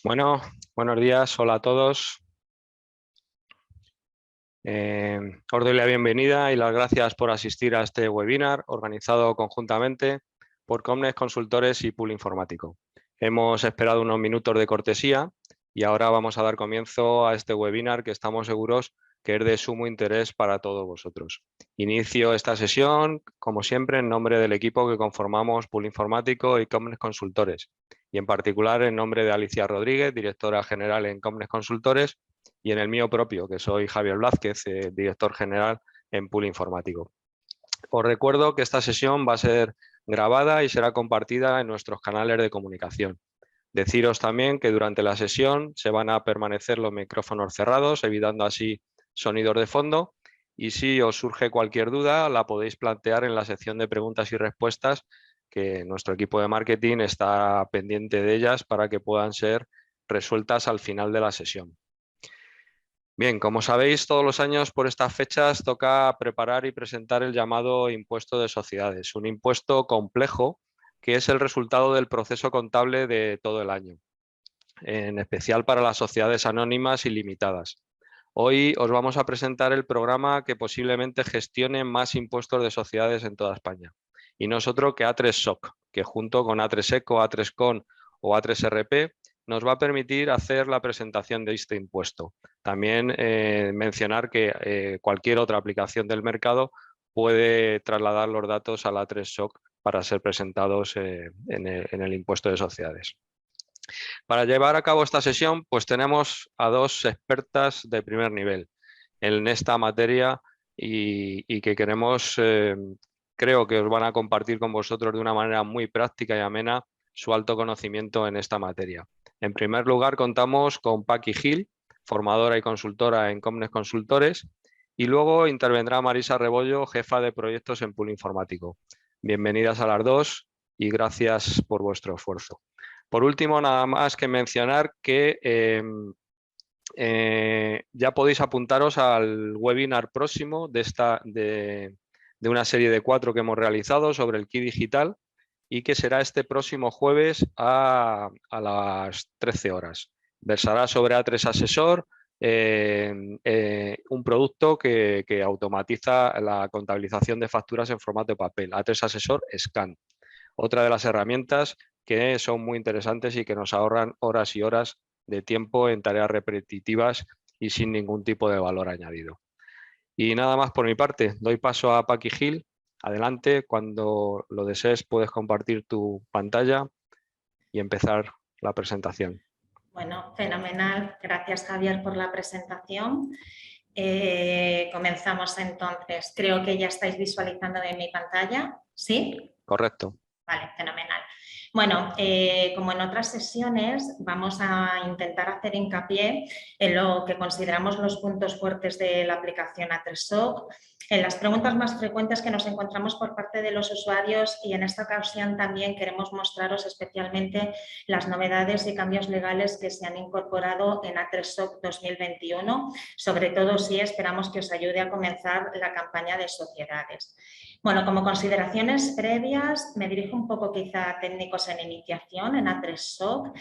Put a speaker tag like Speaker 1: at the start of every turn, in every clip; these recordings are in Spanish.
Speaker 1: Bueno, buenos días, hola a todos. Os doy la bienvenida y las gracias por asistir a este webinar organizado conjuntamente por Comnex Consultores y Pool Informático. Hemos esperado unos minutos de cortesía y ahora vamos a dar comienzo a este webinar que estamos seguros que es de sumo interés para todos vosotros. Inicio esta sesión, como siempre, en nombre del equipo que conformamos Pool Informático y Comnex Consultores, y en particular en nombre de Alicia Rodríguez, directora general en Comnex Consultores, y en el mío propio, que soy Javier Blázquez, director general en Pool Informático. Os recuerdo que esta sesión va a ser grabada y será compartida en nuestros canales de comunicación. Deciros también que durante la sesión se van a permanecer los micrófonos cerrados, evitando así sonidos de fondo, y si os surge cualquier duda la podéis plantear en la sección de preguntas y respuestas, que nuestro equipo de marketing está pendiente de ellas para que puedan ser resueltas al final de la sesión. Bien, como sabéis, todos los años por estas fechas toca preparar y presentar el llamado impuesto de sociedades, un impuesto complejo que es el resultado del proceso contable de todo el año, en especial para las sociedades anónimas y limitadas. Hoy os vamos a presentar el programa que posiblemente gestione más impuestos de sociedades en toda España, y no es otro que A3SOC, que junto con A3ECO, A3CON o A3RP nos va a permitir hacer la presentación de este impuesto. También mencionar que cualquier otra aplicación del mercado puede trasladar los datos al A3SOC para ser presentados en el impuesto de sociedades. Para llevar a cabo esta sesión, pues tenemos a dos expertas de primer nivel en esta materia y que queremos, creo que os van a compartir con vosotros de una manera muy práctica y amena su alto conocimiento en esta materia. En primer lugar, contamos con Paqui Gil, formadora y consultora en Comnex Consultores, y luego intervendrá Marisa Rebollo, jefa de proyectos en Pool Informático. Bienvenidas a las dos y gracias por vuestro esfuerzo. Por último, nada más que mencionar que ya podéis apuntaros al webinar próximo de una serie de 4 que hemos realizado sobre el KI digital, y que será este próximo jueves a las 13 horas. Versará sobre A3 Asesor, un producto que automatiza la contabilización de facturas en formato de papel, A3 Asesor Scan. Otra de las herramientas que son muy interesantes y que nos ahorran horas y horas de tiempo en tareas repetitivas y sin ningún tipo de valor añadido. Y nada más por mi parte, doy paso a Paqui Gil. Adelante, cuando lo desees puedes compartir tu pantalla y empezar la presentación.
Speaker 2: Bueno, fenomenal. Gracias, Javier, por la presentación. Comenzamos entonces. Creo que ya estáis visualizando en mi pantalla, ¿sí?
Speaker 1: Correcto.
Speaker 2: Vale, fenomenal. Bueno, como en otras sesiones, vamos a intentar hacer hincapié en lo que consideramos los puntos fuertes de la aplicación A3SOC, en las preguntas más frecuentes que nos encontramos por parte de los usuarios, y en esta ocasión también queremos mostraros especialmente las novedades y cambios legales que se han incorporado en A3SOC 2021, sobre todo si esperamos que os ayude a comenzar la campaña de sociedades. Bueno, como consideraciones previas, me dirijo un poco quizá a técnicos en iniciación en A3SOC,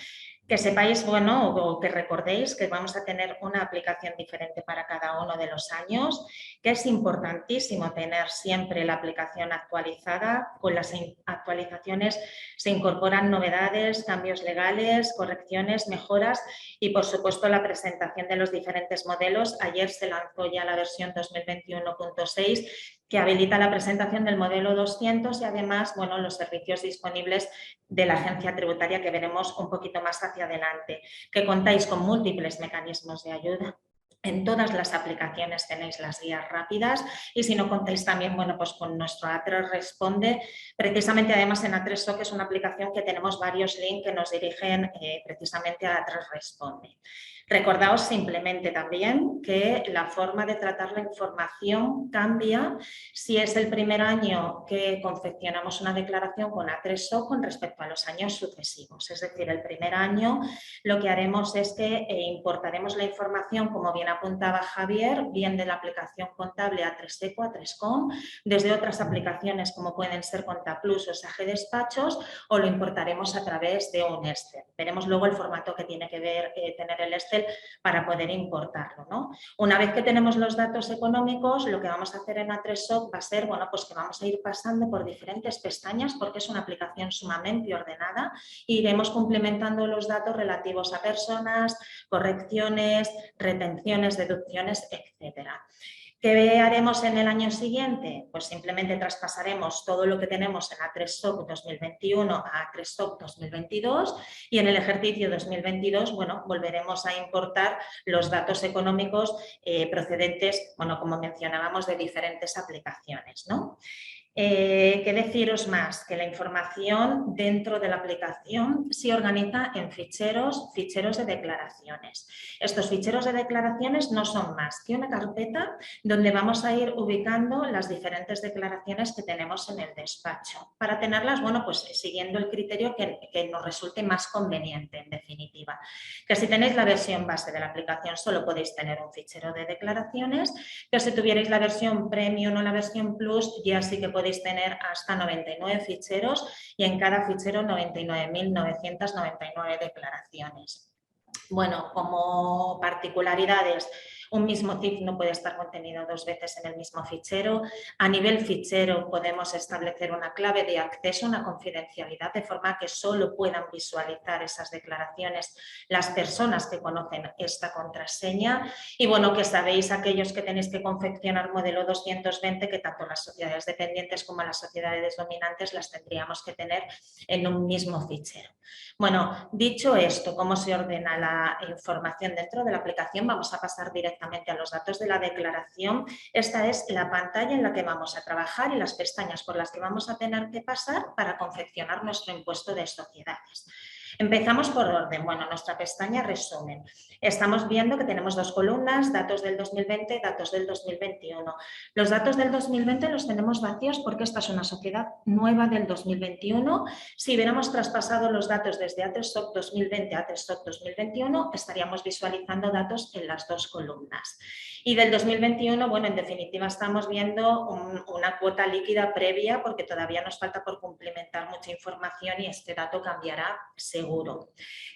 Speaker 2: que sepáis, bueno, o que recordéis que vamos a tener una aplicación diferente para cada uno de los años, que es importantísimo tener siempre la aplicación actualizada. Con las actualizaciones se incorporan novedades, cambios legales, correcciones, mejoras y, por supuesto, la presentación de los diferentes modelos. Ayer se lanzó ya la versión 2021.6, que habilita la presentación del modelo 200 y además, bueno, los servicios disponibles de la agencia tributaria, que veremos un poquito más hacia adelante, que contáis con múltiples mecanismos de ayuda. En todas las aplicaciones tenéis las guías rápidas y si no contáis también, bueno, pues con nuestro A3 Responde. Precisamente además en A3SOC es una aplicación que tenemos varios links que nos dirigen precisamente a A3 Responde. Recordaos simplemente también que la forma de tratar la información cambia si es el primer año que confeccionamos una declaración con A3SOC con respecto a los años sucesivos. Es decir, el primer año lo que haremos es que importaremos la información, como bien apuntaba Javier, bien de la aplicación contable A3ECO, A3Com, desde otras aplicaciones como pueden ser Contaplus o SAG Despachos, o lo importaremos a través de un Excel. Veremos luego el formato que tiene que tener el Excel para poder importarlo, ¿no? Una vez que tenemos los datos económicos, lo que vamos a hacer en A3SOC va a ser, bueno, pues que vamos a ir pasando por diferentes pestañas porque es una aplicación sumamente ordenada y iremos complementando los datos relativos a personas, correcciones, retenciones, deducciones, etcétera. ¿Qué haremos en el año siguiente? Pues simplemente traspasaremos todo lo que tenemos en A3SOC 2021 a A3SOC 2022 y en el ejercicio 2022, bueno, volveremos a importar los datos económicos procedentes, bueno, como mencionábamos, de diferentes aplicaciones, ¿no? ¿Qué deciros más? Que la información dentro de la aplicación se organiza en ficheros de declaraciones. Estos ficheros de declaraciones no son más que una carpeta donde vamos a ir ubicando las diferentes declaraciones que tenemos en el despacho para tenerlas, bueno, pues siguiendo el criterio que nos resulte más conveniente, en definitiva. Que si tenéis la versión base de la aplicación solo podéis tener un fichero de declaraciones, que si tuvierais la versión Premium o la versión Plus ya sí que podéis tener hasta 99 ficheros y en cada fichero 99.999 declaraciones. Bueno, como particularidades, un mismo CIF no puede estar contenido dos veces en el mismo fichero. A nivel fichero podemos establecer una clave de acceso, una confidencialidad, de forma que solo puedan visualizar esas declaraciones las personas que conocen esta contraseña. Y bueno, que sabéis aquellos que tenéis que confeccionar modelo 220, que tanto las sociedades dependientes como las sociedades dominantes las tendríamos que tener en un mismo fichero. Bueno, dicho esto, cómo se ordena la información dentro de la aplicación, vamos a pasar directamente a los datos de la declaración. Esta es la pantalla en la que vamos a trabajar y las pestañas por las que vamos a tener que pasar para confeccionar nuestro impuesto de sociedades. Empezamos por orden. Bueno, nuestra pestaña resumen. Estamos viendo que tenemos dos columnas, datos del 2020, datos del 2021. Los datos del 2020 los tenemos vacíos porque esta es una sociedad nueva del 2021. Si hubiéramos traspasado los datos desde A3SOC 2020 a A3SOC 2021, estaríamos visualizando datos en las dos columnas. Y del 2021, bueno, en definitiva estamos viendo una cuota líquida previa porque todavía nos falta por cumplimentar mucha información y este dato cambiará seguro.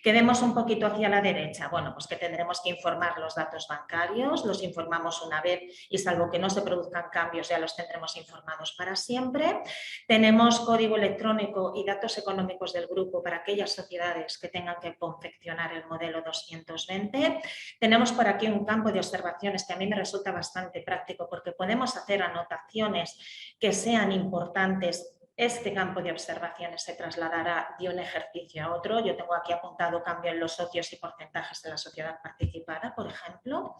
Speaker 2: Quedemos un poquito hacia la derecha. Bueno, pues que tendremos que informar los datos bancarios, los informamos una vez y salvo que no se produzcan cambios ya los tendremos informados para siempre. Tenemos código electrónico y datos económicos del grupo para aquellas sociedades que tengan que confeccionar el modelo 220. Tenemos por aquí un campo de observaciones que a mí me resulta bastante práctico porque podemos hacer anotaciones que sean importantes. Este campo de observaciones se trasladará de un ejercicio a otro. Yo tengo aquí apuntado cambio en los socios y porcentajes de la sociedad participada, por ejemplo.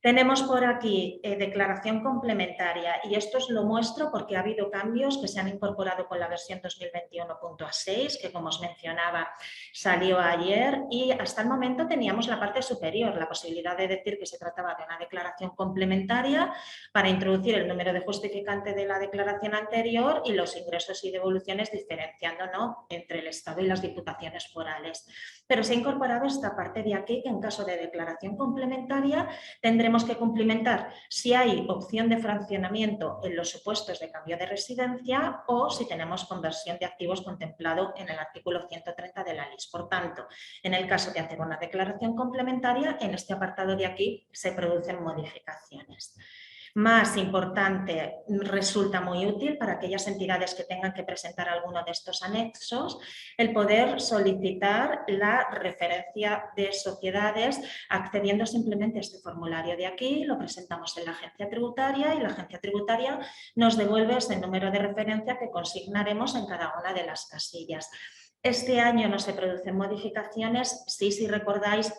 Speaker 2: Tenemos por aquí declaración complementaria y esto os lo muestro porque ha habido cambios que se han incorporado con la versión 2021.6 que como os mencionaba salió ayer y hasta el momento teníamos la parte superior, la posibilidad de decir que se trataba de una declaración complementaria para introducir el número de justificante de la declaración anterior y los ingresos y devoluciones diferenciando, ¿no?, entre el Estado y las diputaciones forales. Pero se ha incorporado esta parte de aquí que en caso de declaración complementaria tendremos que cumplimentar si hay opción de fraccionamiento en los supuestos de cambio de residencia o si tenemos conversión de activos contemplado en el artículo 130 de la LIS. Por tanto, en el caso de hacer una declaración complementaria, en este apartado de aquí se producen modificaciones. Más importante, resulta muy útil para aquellas entidades que tengan que presentar alguno de estos anexos el poder solicitar la referencia de sociedades accediendo simplemente a este formulario de aquí, lo presentamos en la agencia tributaria y la agencia tributaria nos devuelve ese número de referencia que consignaremos en cada una de las casillas. Este año no se producen modificaciones, sí, si recordáis,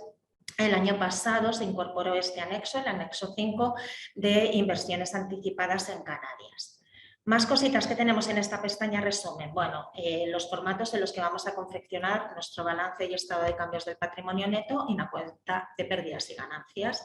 Speaker 2: el año pasado se incorporó este anexo, el anexo 5 de inversiones anticipadas en Canarias. Más cositas que tenemos en esta pestaña resumen. Bueno, los formatos en los que vamos a confeccionar nuestro balance y estado de cambios del patrimonio neto y la cuenta de pérdidas y ganancias.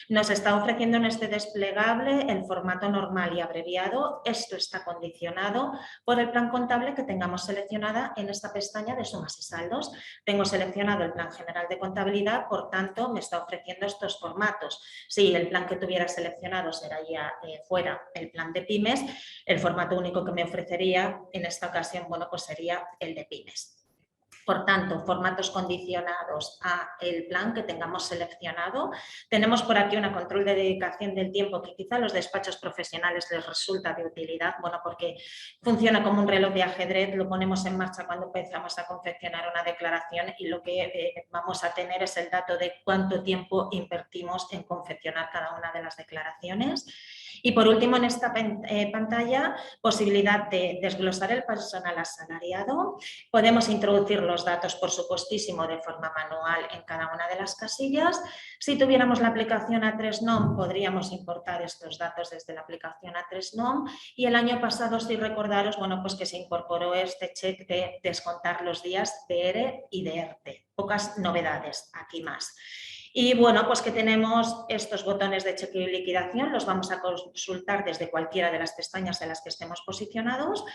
Speaker 2: Nos está ofreciendo en este desplegable el formato normal y abreviado. Esto está condicionado por el plan contable que tengamos seleccionada en esta pestaña de sumas y saldos. Tengo seleccionado el plan general de contabilidad, por tanto me está ofreciendo estos formatos. Si el plan que tuviera seleccionado sería fuera el plan de pymes, el formato único que me ofrecería en esta ocasión, bueno, pues sería el de pymes. Por tanto, formatos condicionados a el plan que tengamos seleccionado. Tenemos por aquí una control de dedicación del tiempo que quizá a los despachos profesionales les resulta de utilidad, bueno, porque funciona como un reloj de ajedrez, lo ponemos en marcha cuando empezamos a confeccionar una declaración y lo que vamos a tener es el dato de cuánto tiempo invertimos en confeccionar cada una de las declaraciones. Y por último, en esta pantalla, posibilidad de desglosar el personal asalariado. Podemos introducir los datos, por supuestísimo, de forma manual en cada una de las casillas. Si tuviéramos la aplicación A3NOM, podríamos importar estos datos desde la aplicación A3NOM. Y el año pasado, si recordaros, bueno, pues que se incorporó este check de descontar los días de ERE y de ERTE. Pocas novedades, aquí más. Y bueno, pues que tenemos estos botones de chequeo y liquidación, los vamos a consultar desde cualquiera de las pestañas en las que estemos posicionados.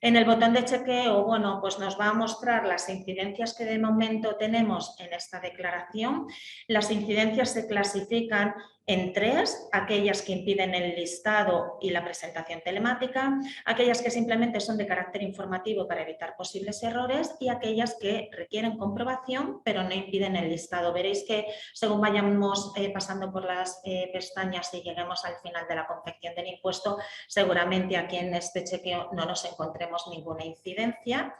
Speaker 2: En el botón de chequeo, bueno, pues nos va a mostrar las incidencias que de momento tenemos en esta declaración. Las incidencias se clasifican en 3, aquellas que impiden el listado y la presentación telemática, aquellas que simplemente son de carácter informativo para evitar posibles errores y aquellas que requieren comprobación pero no impiden el listado. Veréis que según vayamos pasando por las pestañas y lleguemos al final de la confección del impuesto, seguramente aquí en este chequeo no nos encontremos ninguna incidencia.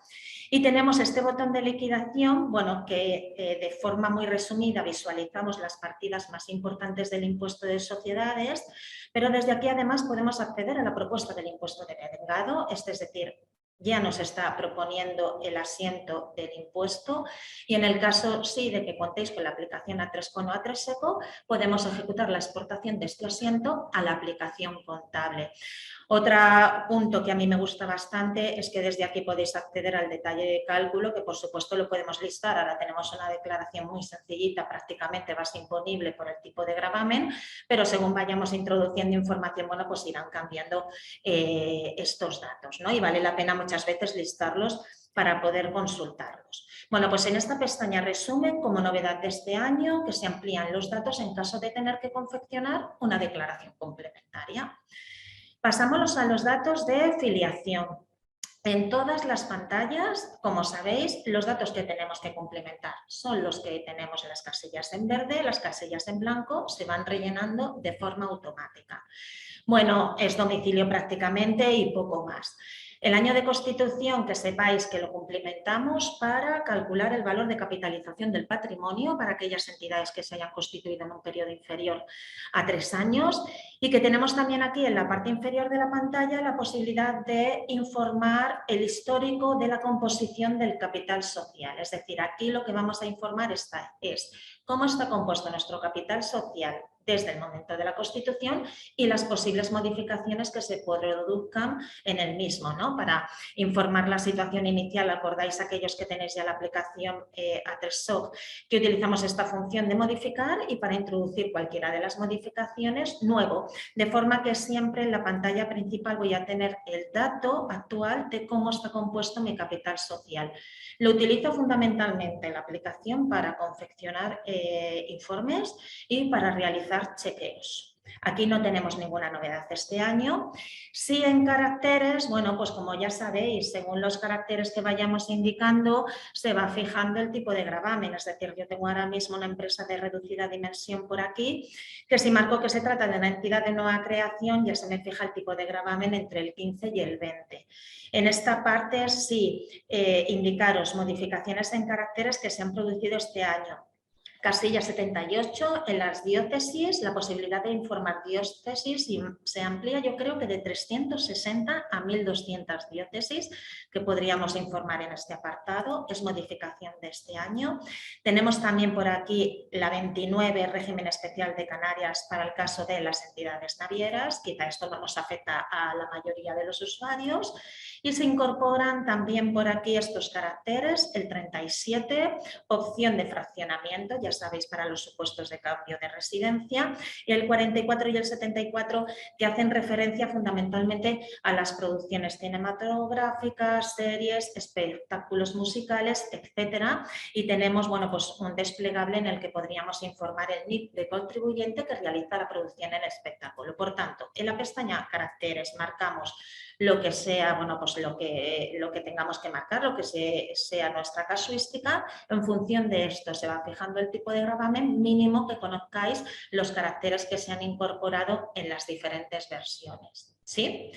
Speaker 2: Y tenemos este botón de liquidación, bueno, que de forma muy resumida visualizamos las partidas más importantes del impuesto de sociedades, pero desde aquí además podemos acceder a la propuesta del impuesto de vengado, es decir, ya nos está proponiendo el asiento del impuesto y en el caso sí de que contéis con la aplicación A3Con o A3Seco, podemos ejecutar la exportación de este asiento a la aplicación contable. Otro punto que a mí me gusta bastante es que desde aquí podéis acceder al detalle de cálculo, que por supuesto lo podemos listar. Ahora tenemos una declaración muy sencillita, prácticamente base imponible por el tipo de gravamen, pero según vayamos introduciendo información, bueno, pues irán cambiando estos datos, ¿no? Y vale la pena muchas veces listarlos para poder consultarlos. Bueno, pues en esta pestaña resumen, como novedad de este año, que se amplían los datos en caso de tener que confeccionar una declaración complementaria. Pasamos a los datos de filiación. En todas las pantallas, como sabéis, los datos que tenemos que complementar son los que tenemos en las casillas en verde, las casillas en blanco se van rellenando de forma automática. Bueno, es domicilio prácticamente y poco más. El año de constitución, que sepáis que lo cumplimentamos para calcular el valor de capitalización del patrimonio para aquellas entidades que se hayan constituido en un periodo inferior a 3 años y que tenemos también aquí en la parte inferior de la pantalla la posibilidad de informar el histórico de la composición del capital social. Es decir, aquí lo que vamos a informar es cómo está compuesto nuestro capital social desde el momento de la constitución y las posibles modificaciones que se produzcan en el mismo, ¿no? Para informar la situación inicial, acordáis aquellos que tenéis ya la aplicación A3SOC, que utilizamos esta función de modificar y para introducir cualquiera de las modificaciones nuevo, de forma que siempre en la pantalla principal voy a tener el dato actual de cómo está compuesto mi capital social. Lo utilizo fundamentalmente en la aplicación para confeccionar informes y para realizar chequeos. Aquí no tenemos ninguna novedad este año. Sí, en caracteres, bueno, pues como ya sabéis, según los caracteres que vayamos indicando, se va fijando el tipo de gravamen. Es decir, yo tengo ahora mismo una empresa de reducida dimensión por aquí, que si marco que se trata de una entidad de nueva creación, ya se me fija el tipo de gravamen entre el 15 y el 20. En esta parte sí, indicaros modificaciones en caracteres que se han producido este año. Casilla 78, en las diócesis, la posibilidad de informar diócesis se amplía, yo creo que de 360 a 1.200 diócesis que podríamos informar en este apartado. Es modificación de este año. Tenemos también por aquí la 29, régimen especial de Canarias para el caso de las entidades navieras. Quizá esto no nos afecta a la mayoría de los usuarios. Y se incorporan también por aquí estos caracteres, el 37, opción de fraccionamiento, ya sabéis, para los supuestos de cambio de residencia, y el 44 y el 74 que hacen referencia fundamentalmente a las producciones cinematográficas, series, espectáculos musicales, etcétera. Y tenemos, bueno, pues un desplegable en el que podríamos informar el NIP de contribuyente que realiza la producción en espectáculo. Por tanto, en la pestaña caracteres marcamos lo que sea, bueno, pues lo que tengamos que marcar, lo que sea nuestra casuística. En función de esto se va fijando el tipo de gravamen mínimo que conozcáis los caracteres que se han incorporado en las diferentes versiones. ¿Sí?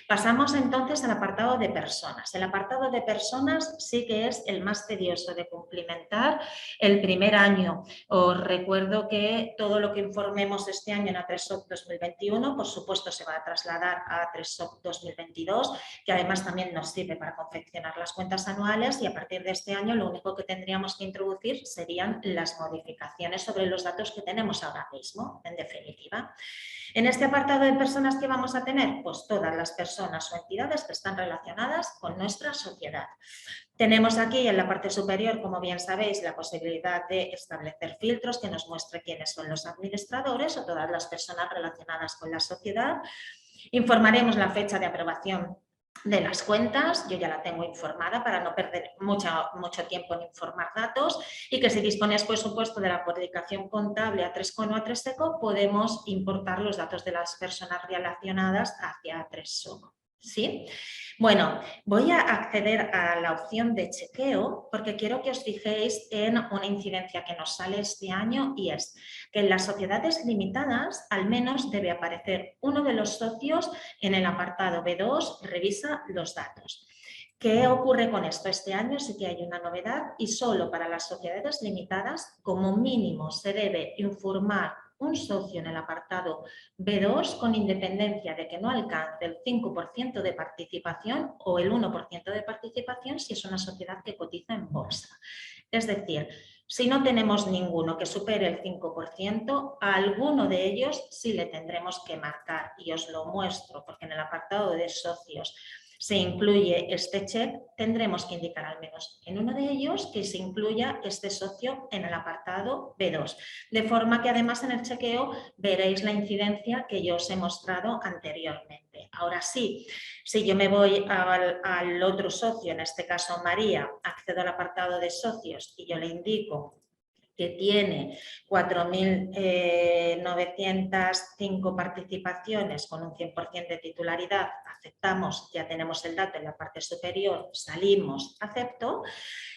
Speaker 2: Pasamos entonces al apartado de personas. El apartado de personas sí que es el más tedioso de cumplimentar el primer año. Os recuerdo que todo lo que informemos este año en A3SOC 2021, por supuesto, se va a trasladar a A3SOC 2022, que además también nos sirve para confeccionar las cuentas anuales, y a partir de este año lo único que tendríamos que introducir serían las modificaciones sobre los datos que tenemos ahora mismo, en definitiva. En este apartado de personas que vamos a tener, pues todas las personas o entidades que están relacionadas con nuestra sociedad. Tenemos aquí en la parte superior, como bien sabéis, la posibilidad de establecer filtros que nos muestre quiénes son los administradores o todas las personas relacionadas con la sociedad. Informaremos la fecha de aprobación de las cuentas, yo ya la tengo informada para no perder mucho tiempo en informar datos, y que si disponéis, por supuesto, de la publicación contable A3CON o A3ECO, podemos importar los datos de las personas relacionadas hacia A3SOC. ¿Sí? Bueno, voy a acceder a la opción de chequeo porque quiero que os fijéis en una incidencia que nos sale este año, y es que en las sociedades limitadas al menos debe aparecer uno de los socios en el apartado B2, revisa los datos. ¿Qué ocurre con esto? Este año sí que hay una novedad, y solo para las sociedades limitadas como mínimo se debe informar un socio en el apartado B2 con independencia de que no alcance el 5% de participación o el 1% de participación si es una sociedad que cotiza en bolsa. Es decir, si no tenemos ninguno que supere el 5%, a alguno de ellos sí le tendremos que marcar, y os lo muestro porque en el apartado de socios se incluye este check, tendremos que indicar al menos en uno de ellos que se incluya este socio en el apartado B2. De forma que además en el chequeo veréis la incidencia que yo os he mostrado anteriormente. Ahora sí, si yo me voy al otro socio, en este caso María, accedo al apartado de socios y yo le indico que tiene 4.905 participaciones con un 100% de titularidad, aceptamos, ya tenemos el dato en la parte superior, salimos, acepto.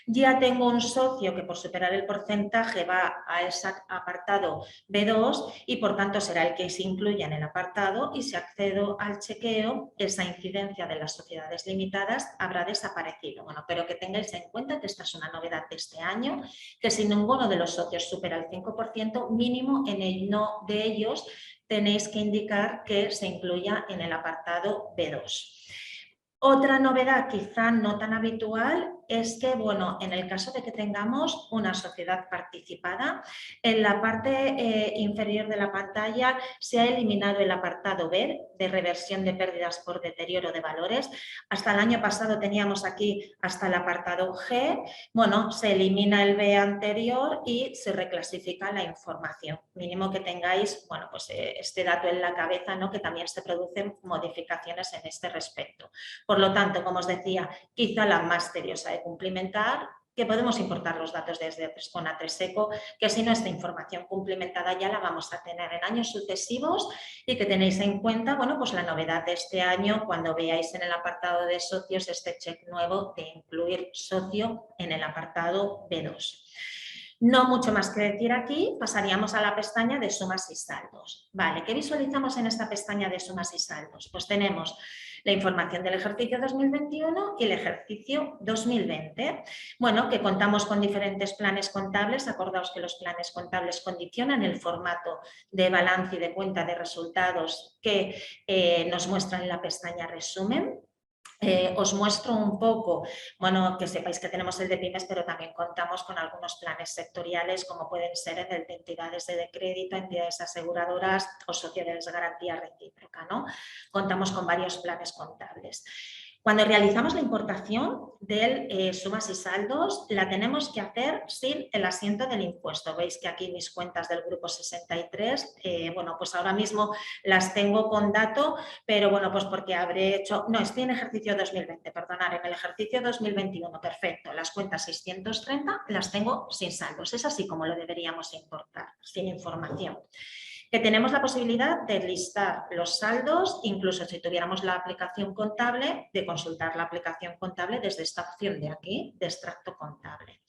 Speaker 2: Ya tengo un socio que por superar el porcentaje va a ese apartado B2 y por tanto será el que se incluya en el apartado, y si accedo al chequeo, esa incidencia de las sociedades limitadas habrá desaparecido. Bueno, pero que tengáis en cuenta que esta es una novedad de este año, que si ninguno de los socios supera el 5%, mínimo en el no de ellos tenéis que indicar que se incluya en el apartado B2. Otra novedad quizá no tan habitual es que, bueno, en el caso de que tengamos una sociedad participada, en la parte inferior de la pantalla se ha eliminado el apartado B de reversión de pérdidas por deterioro de valores. Hasta el año pasado teníamos aquí hasta el apartado G. Bueno, se elimina el B anterior y se reclasifica la información. Mínimo que tengáis, bueno, pues este dato en la cabeza, ¿no? Que también se producen modificaciones en este respecto. Por lo tanto, como os decía, quizá la más tediosa de cumplimentar, que podemos importar los datos desde A3CON a A3ECO, que si no, esta información cumplimentada ya la vamos a tener en años sucesivos, y que tenéis en cuenta, bueno, pues la novedad de este año cuando veáis en el apartado de socios este check nuevo de incluir socio en el apartado B2. No mucho más que decir aquí, pasaríamos a la pestaña de sumas y saldos. Vale, ¿qué visualizamos en esta pestaña de sumas y saldos? Pues tenemos la información del ejercicio 2021 y el ejercicio 2020. Bueno, que contamos con diferentes planes contables. Acordaos que los planes contables condicionan el formato de balance y de cuenta de resultados que nos muestran en la pestaña resumen. Os muestro un poco, bueno, que sepáis que tenemos el de pymes, pero también contamos con algunos planes sectoriales, como pueden ser el de entidades de crédito, entidades aseguradoras o sociedades de garantía recíproca, ¿no? Contamos con varios planes contables. Cuando realizamos la importación de sumas y saldos, la tenemos que hacer sin el asiento del impuesto. Veis que aquí mis cuentas del grupo 63, bueno, pues ahora mismo las tengo con dato, pero bueno, pues porque habré hecho, no, estoy en ejercicio 2020, perdonad, en el ejercicio 2021, perfecto, las cuentas 630 las tengo sin saldos, es así como lo deberíamos importar, sin información. Que tenemos la posibilidad de listar los saldos, incluso si tuviéramos la aplicación contable, de consultar la aplicación contable desde esta opción de aquí, de extracto contable.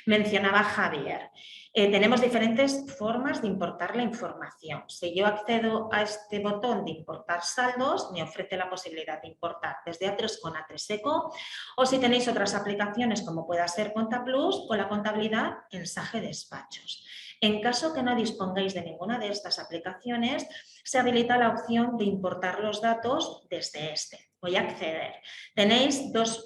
Speaker 2: Mencionaba Javier, tenemos diferentes formas de importar la información. Si yo accedo a este botón de importar saldos, me ofrece la posibilidad de importar desde A3 con A3 Eco, o si tenéis otras aplicaciones como pueda ser ContaPlus o la contabilidad en Sage Despachos. En caso que no dispongáis de ninguna de estas aplicaciones, se habilita la opción de importar los datos desde este. Voy a acceder. Tenéis dos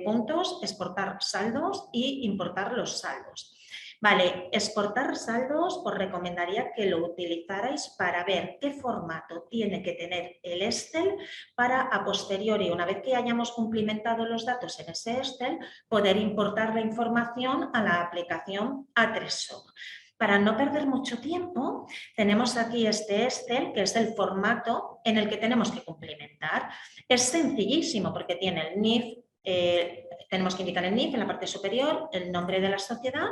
Speaker 2: puntos, exportar saldos y importar los saldos. Vale, exportar saldos os recomendaría que lo utilizarais para ver qué formato tiene que tener el Excel para a posteriori, una vez que hayamos cumplimentado los datos en ese Excel, poder importar la información a la aplicación A3SOC. Para no perder mucho tiempo, tenemos aquí este Excel, que es el formato en el que tenemos que cumplimentar. Es sencillísimo porque tiene el NIF, tenemos que indicar el NIF en la parte superior, el nombre de la sociedad,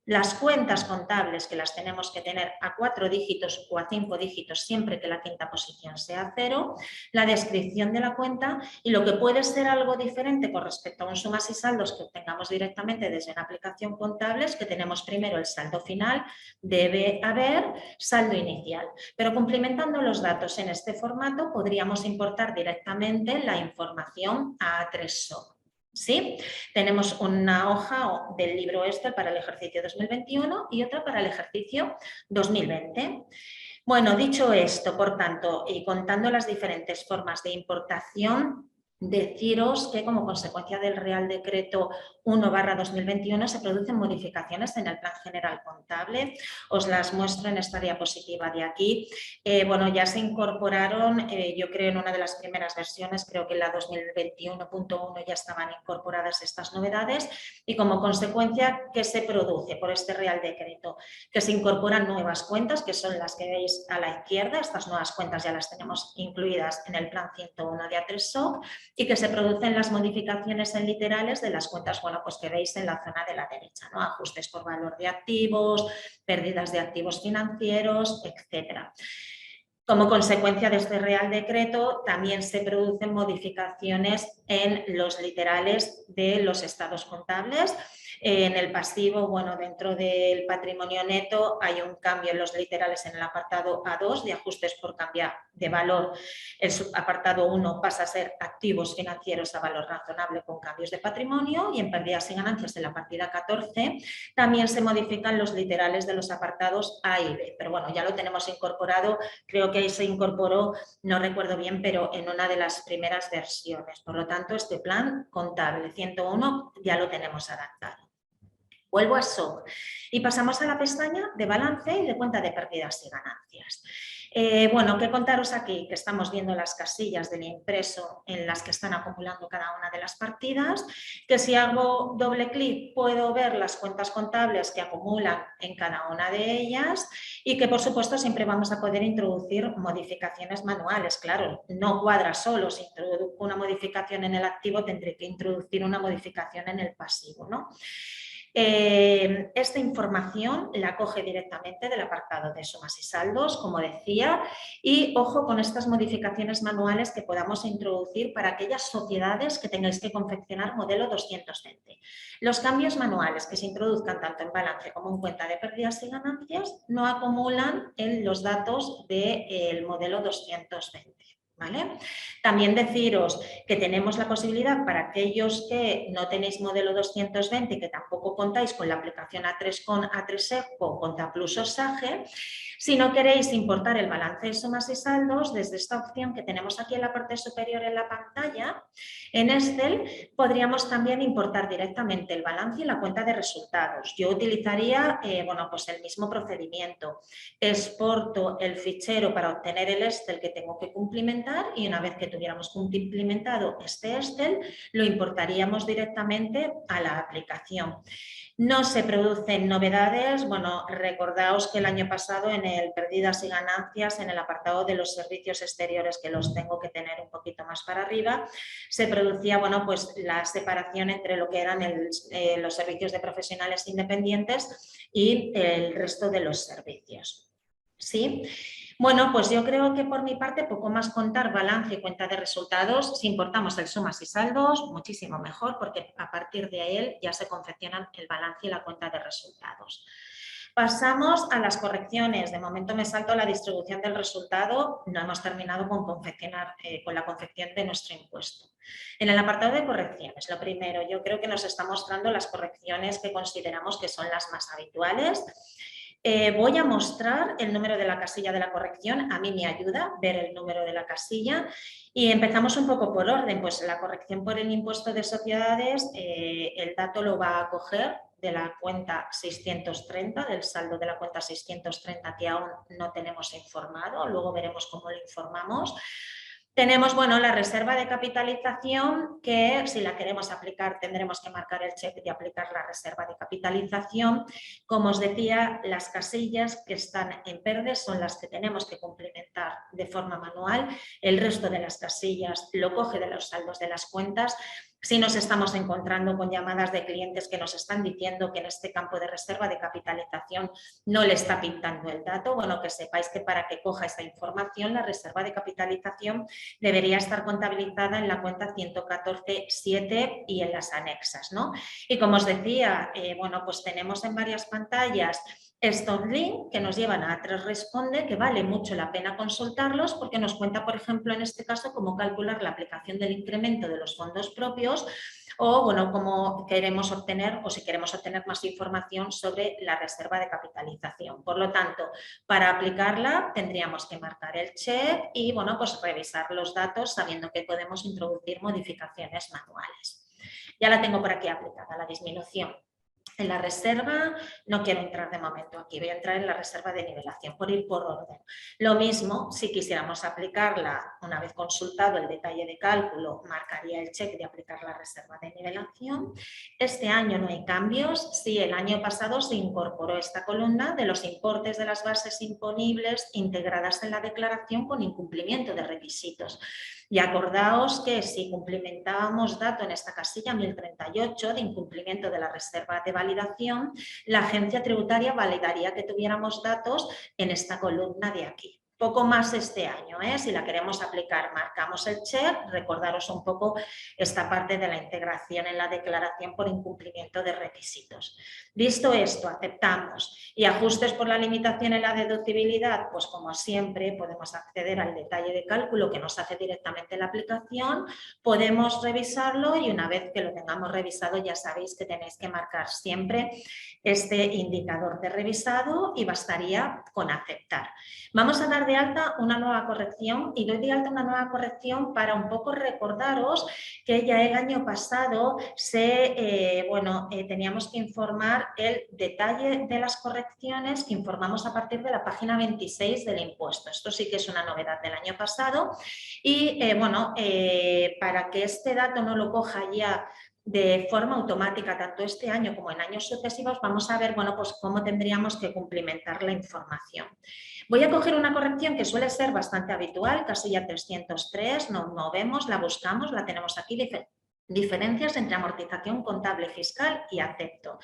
Speaker 2: las cuentas contables que las tenemos que tener a 4 dígitos o a 5 dígitos siempre que la quinta posición sea 0, la descripción de la cuenta y lo que puede ser algo diferente con respecto a un sumas y saldos que obtengamos directamente desde una aplicación contable es que tenemos primero el saldo final, debe haber saldo inicial, pero cumplimentando los datos en este formato podríamos importar directamente la información a A3SOC. ¿Sí? Tenemos una hoja del libro Excel para el ejercicio 2021 y otra para el ejercicio 2020. Bueno, dicho esto, por tanto, y contando las diferentes formas de importación, deciros que como consecuencia del Real Decreto 1/2021 se producen modificaciones en el Plan General Contable. Os las muestro en esta diapositiva de aquí. Bueno, ya se incorporaron, yo creo en una de las primeras versiones, creo que en la 2021.1 ya estaban incorporadas estas novedades y como consecuencia, ¿qué se produce por este Real Decreto? Que se incorporan nuevas cuentas, que son las que veis a la izquierda. Estas nuevas cuentas ya las tenemos incluidas en el Plan 101 de A3SOC y que se producen las modificaciones en literales de las cuentas, bueno, pues que veis en la zona de la derecha, ¿no? Ajustes por valor de activos, pérdidas de activos financieros, etcétera. Como consecuencia de este Real Decreto, también se producen modificaciones en los literales de los estados contables. En el pasivo, bueno, dentro del patrimonio neto hay un cambio en los literales en el apartado A2 de ajustes por cambiar de valor. El apartado 1 pasa a ser activos financieros a valor razonable con cambios de patrimonio y en pérdidas y ganancias en la partida 14 también se modifican los literales de los apartados A y B. Pero bueno, ya lo tenemos incorporado, creo que ahí se incorporó, no recuerdo bien, pero en una de las primeras versiones. Por lo tanto, este plan contable 101 ya lo tenemos adaptado. Vuelvo a SOC y pasamos a la pestaña de balance y de cuenta de pérdidas y ganancias. Bueno, ¿qué contaros aquí? Que estamos viendo las casillas del impreso en las que están acumulando cada una de las partidas, que si hago doble clic puedo ver las cuentas contables que acumulan en cada una de ellas y que por supuesto siempre vamos a poder introducir modificaciones manuales. Claro, no cuadra solo, si introduzco una modificación en el activo tendré que introducir una modificación en el pasivo, ¿no? Esta información la coge directamente del apartado de sumas y saldos, como decía, y ojo con estas modificaciones manuales que podamos introducir para aquellas sociedades que tengáis que confeccionar modelo 220. Los cambios manuales que se introduzcan tanto en balance como en cuenta de pérdidas y ganancias no acumulan en los datos del modelo 220. ¿Vale? También deciros que tenemos la posibilidad para aquellos que no tenéis modelo 220 y que tampoco contáis con la aplicación A3 con A3ECO, Contaplus o SAGE, si no queréis importar el balance de sumas y saldos, desde esta opción que tenemos aquí en la parte superior en la pantalla, en Excel podríamos también importar directamente el balance y la cuenta de resultados. Yo utilizaría pues el mismo procedimiento. Exporto el fichero para obtener el Excel que tengo que cumplimentar y una vez que tuviéramos cumplimentado este Excel, lo importaríamos directamente a la aplicación. No se producen novedades. Bueno, recordaos que el año pasado en el pérdidas y ganancias, en el apartado de los servicios exteriores, que los tengo que tener un poquito más para arriba, se producía pues la separación entre lo que eran los servicios de profesionales independientes y el resto de los servicios. ¿Sí? Bueno, pues yo creo que por mi parte poco más contar balance y cuenta de resultados. Si importamos el sumas y saldos, muchísimo mejor, porque a partir de él ya se confeccionan el balance y la cuenta de resultados. Pasamos a las correcciones. De momento me salto la distribución del resultado. No hemos terminado con la confección de nuestro impuesto. En el apartado de correcciones, lo primero, yo creo que nos está mostrando las correcciones que consideramos que son las más habituales. Voy a mostrar el número de la casilla de la corrección. A mí me ayuda ver el número de la casilla y empezamos un poco por orden. Pues la corrección por el impuesto de sociedades, el dato lo va a coger de la cuenta 630, del saldo de la cuenta 630 que aún no tenemos informado. Luego veremos cómo lo informamos. Tenemos, la reserva de capitalización, que si la queremos aplicar tendremos que marcar el check de aplicar la reserva de capitalización. Como os decía, las casillas que están en verde son las que tenemos que cumplimentar de forma manual. El resto de las casillas lo coge de los saldos de las cuentas. Si nos estamos encontrando con llamadas de clientes que nos están diciendo que en este campo de reserva de capitalización no le está pintando el dato, que sepáis que para que coja esa información, la reserva de capitalización debería estar contabilizada en la cuenta 114.7 y en las anexas, ¿no? Y como os decía, pues tenemos en varias pantallas estos links que nos llevan a A3 Responde, que vale mucho la pena consultarlos porque nos cuenta, por ejemplo, en este caso, cómo calcular la aplicación del incremento de los fondos propios o, cómo queremos obtener o si queremos obtener más información sobre la reserva de capitalización. Por lo tanto, para aplicarla tendríamos que marcar el check y, pues revisar los datos sabiendo que podemos introducir modificaciones manuales. Ya la tengo por aquí aplicada, la disminución. En la reserva no quiero entrar de momento aquí, voy a entrar en la reserva de nivelación por ir por orden. Lo mismo, si quisiéramos aplicarla, una vez consultado el detalle de cálculo, marcaría el check de aplicar la reserva de nivelación. Este año no hay cambios. Sí, el año pasado se incorporó esta columna de los importes de las bases imponibles integradas en la declaración con incumplimiento de requisitos. Y acordaos que si cumplimentábamos dato en esta casilla 1038 de incumplimiento de la reserva de validación, la agencia tributaria validaría que tuviéramos datos en esta columna de aquí. Poco más este año, si la queremos aplicar, marcamos el check. Recordaros un poco esta parte de la integración en la declaración por incumplimiento de requisitos. Visto esto, aceptamos. Y ajustes por la limitación en la deducibilidad, pues como siempre podemos acceder al detalle de cálculo que nos hace directamente la aplicación, podemos revisarlo y una vez que lo tengamos revisado ya sabéis que tenéis que marcar siempre este indicador de revisado y bastaría con aceptar. Vamos a dar de alta una nueva corrección y doy de alta una nueva corrección para un poco recordaros que ya el año pasado teníamos que informar el detalle de las correcciones que informamos a partir de la página 26 del impuesto. Esto sí que es una novedad del año pasado y para que este dato no lo coja ya de forma automática, tanto este año como en años sucesivos, vamos a ver pues cómo tendríamos que cumplimentar la información. Voy a coger una corrección que suele ser bastante habitual, casilla 303, no vemos, la buscamos, la tenemos aquí, dice Diferencias entre amortización contable y fiscal y acepto.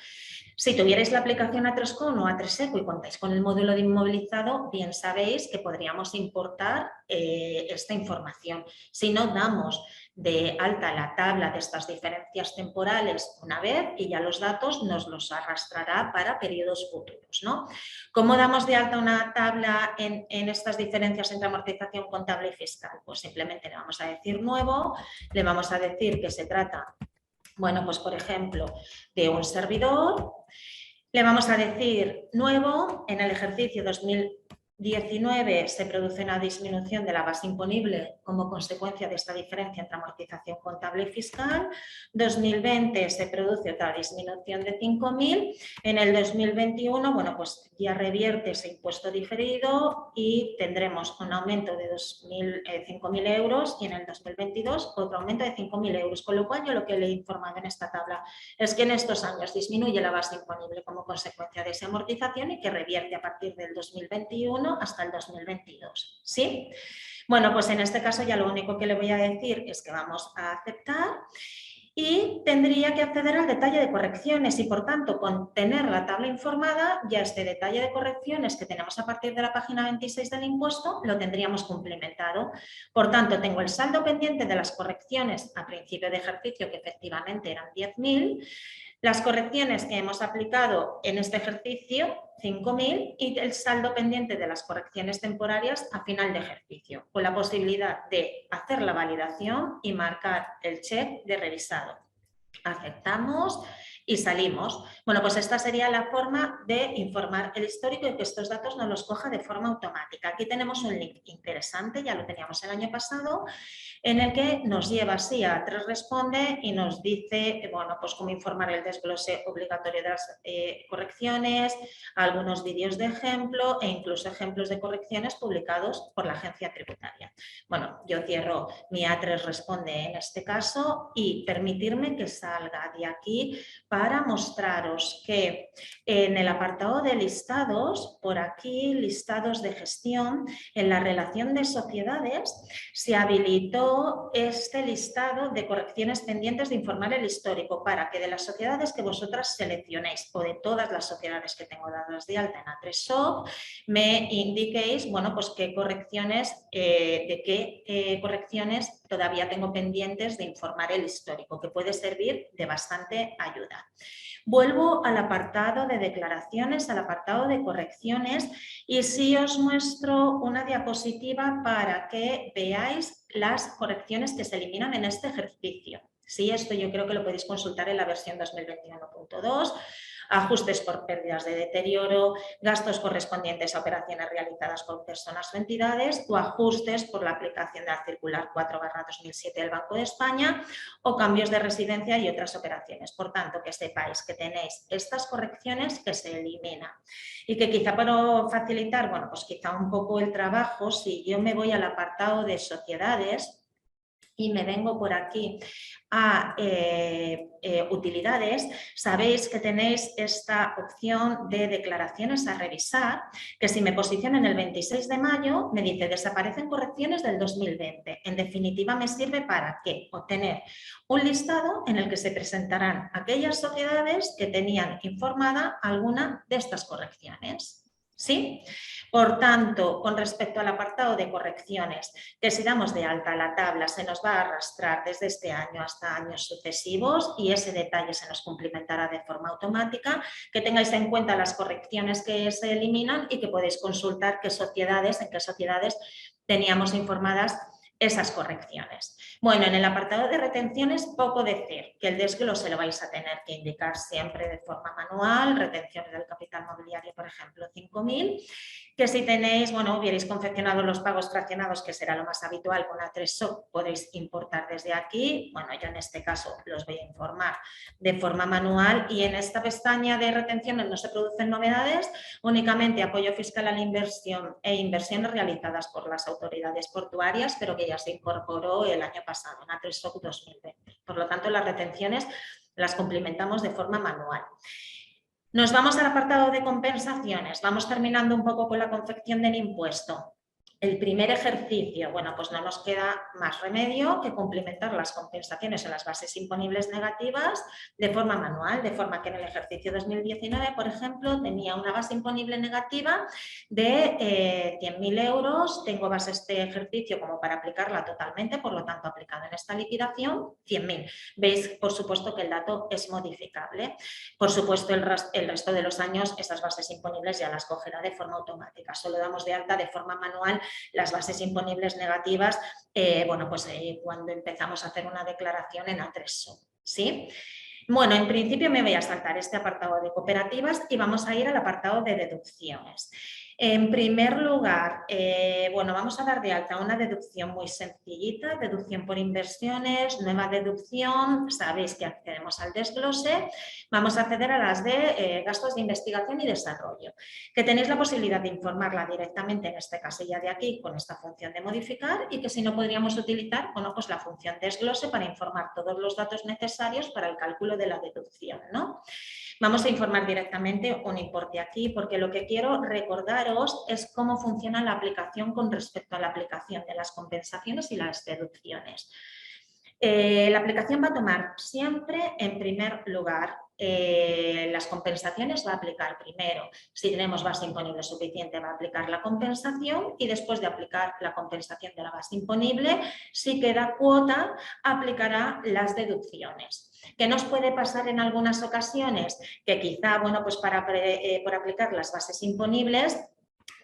Speaker 2: Si tuvierais la aplicación A3Com o A3Eco y contáis con el módulo de inmovilizado, bien sabéis que podríamos importar esta información. Si no, damos de alta la tabla de estas diferencias temporales una vez y ya los datos nos los arrastrará para periodos futuros, ¿no? ¿Cómo damos de alta una tabla en estas diferencias entre amortización contable y fiscal? Pues simplemente le vamos a decir nuevo, le vamos a decir que se trata, bueno, pues por ejemplo, de un servidor. Le vamos a decir nuevo, en el ejercicio 2019 se produce una disminución de la base imponible como consecuencia de esta diferencia entre amortización contable y fiscal. 2020 se produce otra disminución de 5.000. En el 2021, bueno, pues ya revierte ese impuesto diferido y tendremos un aumento de 5.000 euros y en el 2022 otro aumento de 5.000 euros. Con lo cual yo lo que le he informado en esta tabla es que en estos años disminuye la base imponible como consecuencia de esa amortización y que revierte a partir del 2021 hasta el 2022. ¿Sí? Bueno, pues en este caso ya lo único que le voy a decir es que vamos a aceptar y tendría que acceder al detalle de correcciones y, por tanto, con tener la tabla informada, ya este detalle de correcciones que tenemos a partir de la página 26 del impuesto lo tendríamos cumplimentado. Por tanto, tengo el saldo pendiente de las correcciones a principio de ejercicio, que efectivamente eran 10.000, las correcciones que hemos aplicado en este ejercicio, 5.000, y el saldo pendiente de las correcciones temporarias a final de ejercicio, con la posibilidad de hacer la validación y marcar el check de revisado. Aceptamos y salimos. Bueno, pues esta sería la forma de informar el histórico y que estos datos nos los coja de forma automática. Aquí tenemos un link interesante, ya lo teníamos el año pasado, en el que nos lleva así a A3 Responde y nos dice, bueno, pues cómo informar el desglose obligatorio de las correcciones, algunos vídeos de ejemplo e incluso ejemplos de correcciones publicados por la agencia tributaria. Bueno, yo cierro mi A3 Responde en este caso y permitirme que salga de aquí para mostraros que en el apartado de listados, por aquí, listados de gestión, en la relación de sociedades, se habilitó este listado de correcciones pendientes de informar el histórico para que de las sociedades que vosotras seleccionéis o de todas las sociedades que tengo dadas de alta en A3SOC, me indiquéis, bueno, pues qué correcciones, correcciones todavía tengo pendientes de informar el histórico, que puede servir de bastante ayuda. Vuelvo al apartado de declaraciones, al apartado de correcciones y sí os muestro una diapositiva para que veáis las correcciones que se eliminan en este ejercicio. Sí, esto yo creo que lo podéis consultar en la versión 2021.2. Ajustes por pérdidas de deterioro, gastos correspondientes a operaciones realizadas por personas o entidades o ajustes por la aplicación de la circular 4/2007 del Banco de España o cambios de residencia y otras operaciones. Por tanto, que sepáis que tenéis estas correcciones que se eliminan y que quizá para facilitar, bueno, pues quizá un poco el trabajo, si yo me voy al apartado de sociedades y me vengo por aquí a utilidades, sabéis que tenéis esta opción de declaraciones a revisar, que si me posiciono en el 26 de mayo, me dice desaparecen correcciones del 2020. En definitiva, me sirve para ¿qué? Obtener un listado en el que se presentarán aquellas sociedades que tenían informada alguna de estas correcciones. ¿Sí? Por tanto, con respecto al apartado de correcciones, que si damos de alta la tabla se nos va a arrastrar desde este año hasta años sucesivos y ese detalle se nos cumplimentará de forma automática, que tengáis en cuenta las correcciones que se eliminan y que podéis consultar en qué sociedades teníamos informadas esas correcciones. Bueno, en el apartado de retenciones, poco decir, que el desglose lo vais a tener que indicar siempre de forma manual, retenciones del capital mobiliario, por ejemplo, 5.000, que si tenéis, bueno, hubierais confeccionado los pagos fraccionados, que será lo más habitual con A3SOC, podéis importar desde aquí. Bueno, yo en este caso los voy a informar de forma manual y en esta pestaña de retenciones no se producen novedades, únicamente apoyo fiscal a la inversión e inversiones realizadas por las autoridades portuarias, pero que ya se incorporó el año pasado, en A3SOC 2020. Por lo tanto, las retenciones las cumplimentamos de forma manual. Nos vamos al apartado de compensaciones. Vamos terminando un poco con la confección del impuesto. El primer ejercicio, bueno, pues no nos queda más remedio que cumplimentar las compensaciones en las bases imponibles negativas de forma manual, de forma que en el ejercicio 2019, por ejemplo, tenía una base imponible negativa de 100.000 euros. Tengo base este ejercicio como para aplicarla totalmente, por lo tanto, aplicado en esta liquidación, 100.000. Veis, por supuesto, que el dato es modificable. Por supuesto, el resto de los años esas bases imponibles ya las cogerá de forma automática. Solo damos de alta de forma manual las bases imponibles negativas, bueno, pues cuando empezamos a hacer una declaración en A3SOC, ¿sí? Bueno, en principio me voy a saltar este apartado de cooperativas y vamos a ir al apartado de deducciones. En primer lugar, bueno, vamos a dar de alta una deducción muy sencillita, deducción por inversiones, nueva deducción, sabéis que accedemos al desglose, vamos a acceder a las de gastos de investigación y desarrollo, que tenéis la posibilidad de informarla directamente en este casilla de aquí con esta función de modificar y que si no podríamos utilizar, bueno, pues la función desglose para informar todos los datos necesarios para el cálculo de la deducción, ¿no? Vamos a informar directamente un importe aquí porque lo que quiero recordaros es cómo funciona la aplicación con respecto a la aplicación de las compensaciones y las deducciones. La aplicación va a tomar siempre en primer lugar las compensaciones, va a aplicar primero. Si tenemos base imponible suficiente, va a aplicar la compensación y después de aplicar la compensación de la base imponible, si queda cuota, aplicará las deducciones. ¿Qué nos puede pasar en algunas ocasiones? Que quizá, bueno, pues por aplicar las bases imponibles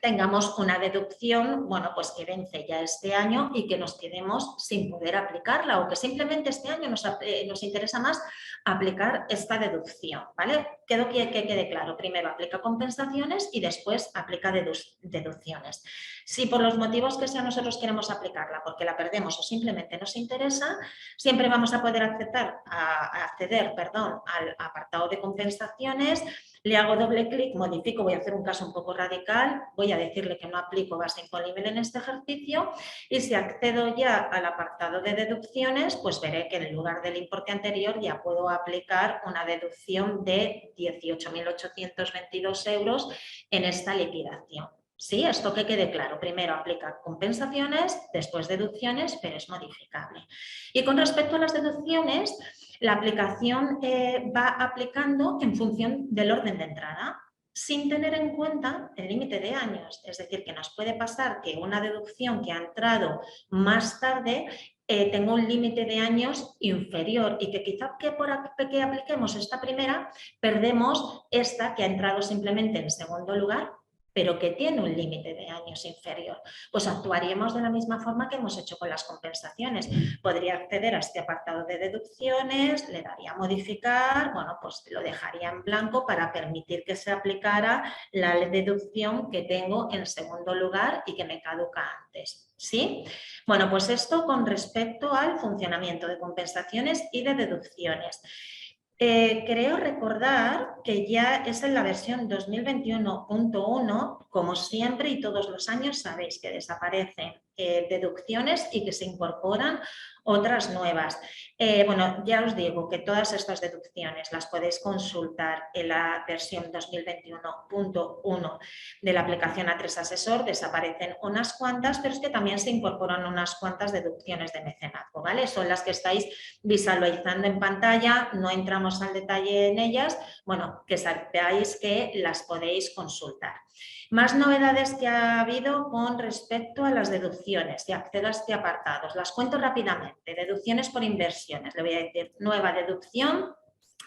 Speaker 2: tengamos una deducción, bueno, pues que vence ya este año y que nos quedemos sin poder aplicarla o que simplemente este año nos interesa más aplicar esta deducción, ¿vale? Quiero que quede claro, primero aplica compensaciones y después aplica deducciones. Si por los motivos que sea nosotros queremos aplicarla porque la perdemos o simplemente nos interesa, siempre vamos a poder acceder al apartado de compensaciones. Le hago doble clic, modifico, voy a hacer un caso un poco radical, voy a decirle que no aplico base imponible en este ejercicio y si accedo ya al apartado de deducciones, pues veré que en lugar del importe anterior ya puedo aplicar una deducción de 18.822 euros en esta liquidación. Sí, esto que quede claro. Primero aplica compensaciones, después deducciones, pero es modificable. Y con respecto a las deducciones, la aplicación va aplicando en función del orden de entrada, sin tener en cuenta el límite de años. Es decir, que nos puede pasar que una deducción que ha entrado más tarde tenga un límite de años inferior y que quizá que apliquemos esta primera, perdemos esta que ha entrado simplemente en segundo lugar, pero que tiene un límite de años inferior. Pues actuaríamos de la misma forma que hemos hecho con las compensaciones. Podría acceder a este apartado de deducciones, le daría a modificar, bueno, pues lo dejaría en blanco para permitir que se aplicara la deducción que tengo en segundo lugar y que me caduca antes. ¿Sí? Bueno, pues esto con respecto al funcionamiento de compensaciones y de deducciones. Creo recordar que ya es en la versión 2021.1, como siempre y todos los años sabéis que desaparecen deducciones y que se incorporan otras nuevas. Bueno, ya os digo que todas estas deducciones las podéis consultar en la versión 2021.1 de la aplicación A3 Asesor, desaparecen unas cuantas, pero es que también se incorporan unas cuantas deducciones de mecenazgo, ¿vale? Son las que estáis visualizando en pantalla, no entramos al detalle en ellas, bueno, que sepáis que las podéis consultar. Más novedades que ha habido con respecto a las deducciones y accedo a este apartado. Os las cuento rápidamente. Deducciones por inversiones. Le voy a decir nueva deducción.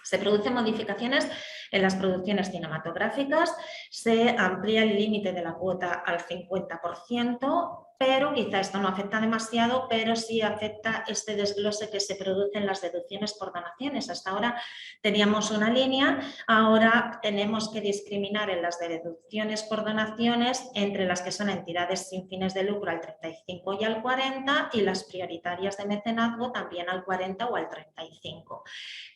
Speaker 2: Se producen modificaciones en las producciones cinematográficas, se amplía el límite de la cuota al 50%, pero quizá esto no afecta demasiado, pero sí afecta este desglose que se produce en las deducciones por donaciones. Hasta ahora teníamos una línea, ahora tenemos que discriminar en las deducciones por donaciones entre las que son entidades sin fines de lucro al 35 y al 40 y las prioritarias de mecenazgo también al 40 o al 35.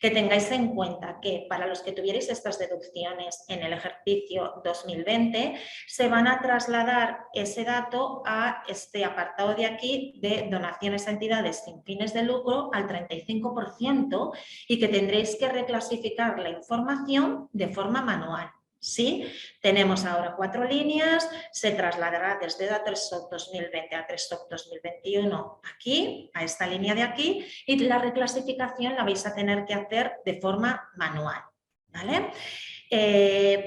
Speaker 2: Que tengáis en cuenta que para los que tuvierais estas deducciones en el ejercicio 2020 se van a trasladar ese dato a este apartado de aquí de donaciones a entidades sin fines de lucro al 35% y que tendréis que reclasificar la información de forma manual. Sí, tenemos ahora 4 líneas, se trasladará desde A3SOC 2020 a A3SOC 2021 aquí, a esta línea de aquí, y la reclasificación la vais a tener que hacer de forma manual, ¿vale?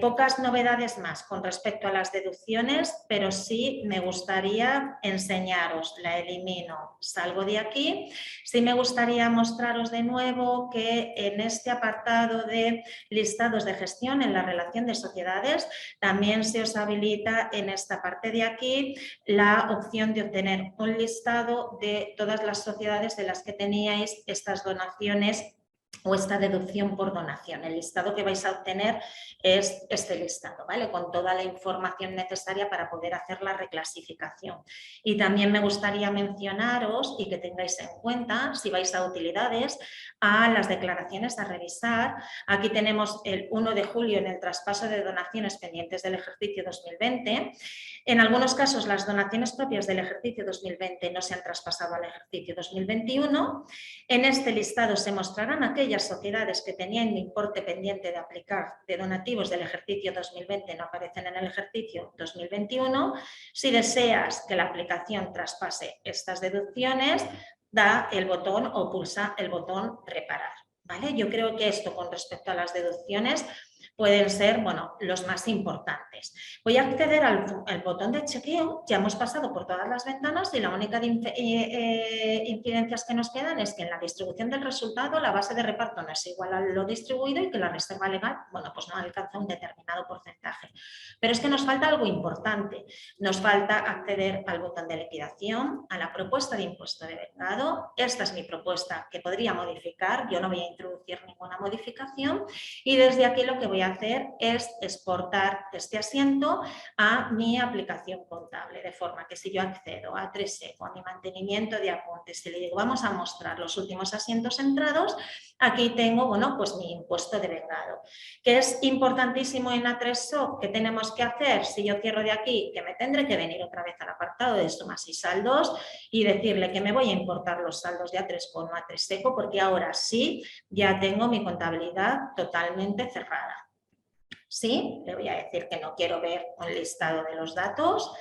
Speaker 2: Pocas novedades más con respecto a las deducciones, pero sí me gustaría enseñaros, la elimino, salgo de aquí. Sí me gustaría mostraros de nuevo que en este apartado de listados de gestión en la relación de sociedades también se os habilita en esta parte de aquí la opción de obtener un listado de todas las sociedades de las que teníais estas donaciones o esta deducción por donación. El listado que vais a obtener es este listado, ¿vale? Con toda la información necesaria para poder hacer la reclasificación. Y también me gustaría mencionaros y que tengáis en cuenta, si vais a utilidades, a las declaraciones a revisar. Aquí tenemos el 1 de julio en el traspaso de donaciones pendientes del ejercicio 2020. En algunos casos, las donaciones propias del ejercicio 2020 no se han traspasado al ejercicio 2021. En este listado se mostrarán aquellas sociedades que tenían importe pendiente de aplicar de donativos del ejercicio 2020 no aparecen en el ejercicio 2021. Si deseas que la aplicación traspase estas deducciones, da el botón o pulsa el botón reparar, ¿vale? Yo creo que esto con respecto a las deducciones pueden ser, bueno, los más importantes. Voy a acceder al botón de chequeo. Ya hemos pasado por todas las ventanas y la única incidencias que nos quedan es que en la distribución del resultado la base de reparto no es igual a lo distribuido y que la reserva legal, bueno, pues no alcanza un determinado porcentaje. Pero es que nos falta algo importante. Nos falta acceder al botón de liquidación, a la propuesta de impuesto de vengado. Esta es mi propuesta que podría modificar. Yo no voy a introducir ninguna modificación y desde aquí lo que voy a hacer es exportar este asiento a mi aplicación contable, de forma que si yo accedo a 3SECO, a mi mantenimiento de apuntes, y le digo vamos a mostrar los últimos asientos entrados, aquí tengo, bueno, pues mi impuesto de vengado. ¿Qué es importantísimo en A3SOC? ¿Qué tenemos que hacer? Si yo cierro de aquí, que me tendré que venir otra vez al apartado de sumas y saldos y decirle que me voy a importar los saldos de A3 con A3SECO, porque ahora sí ya tengo mi contabilidad totalmente cerrada. Sí, le voy a decir que no quiero ver un listado de los datos.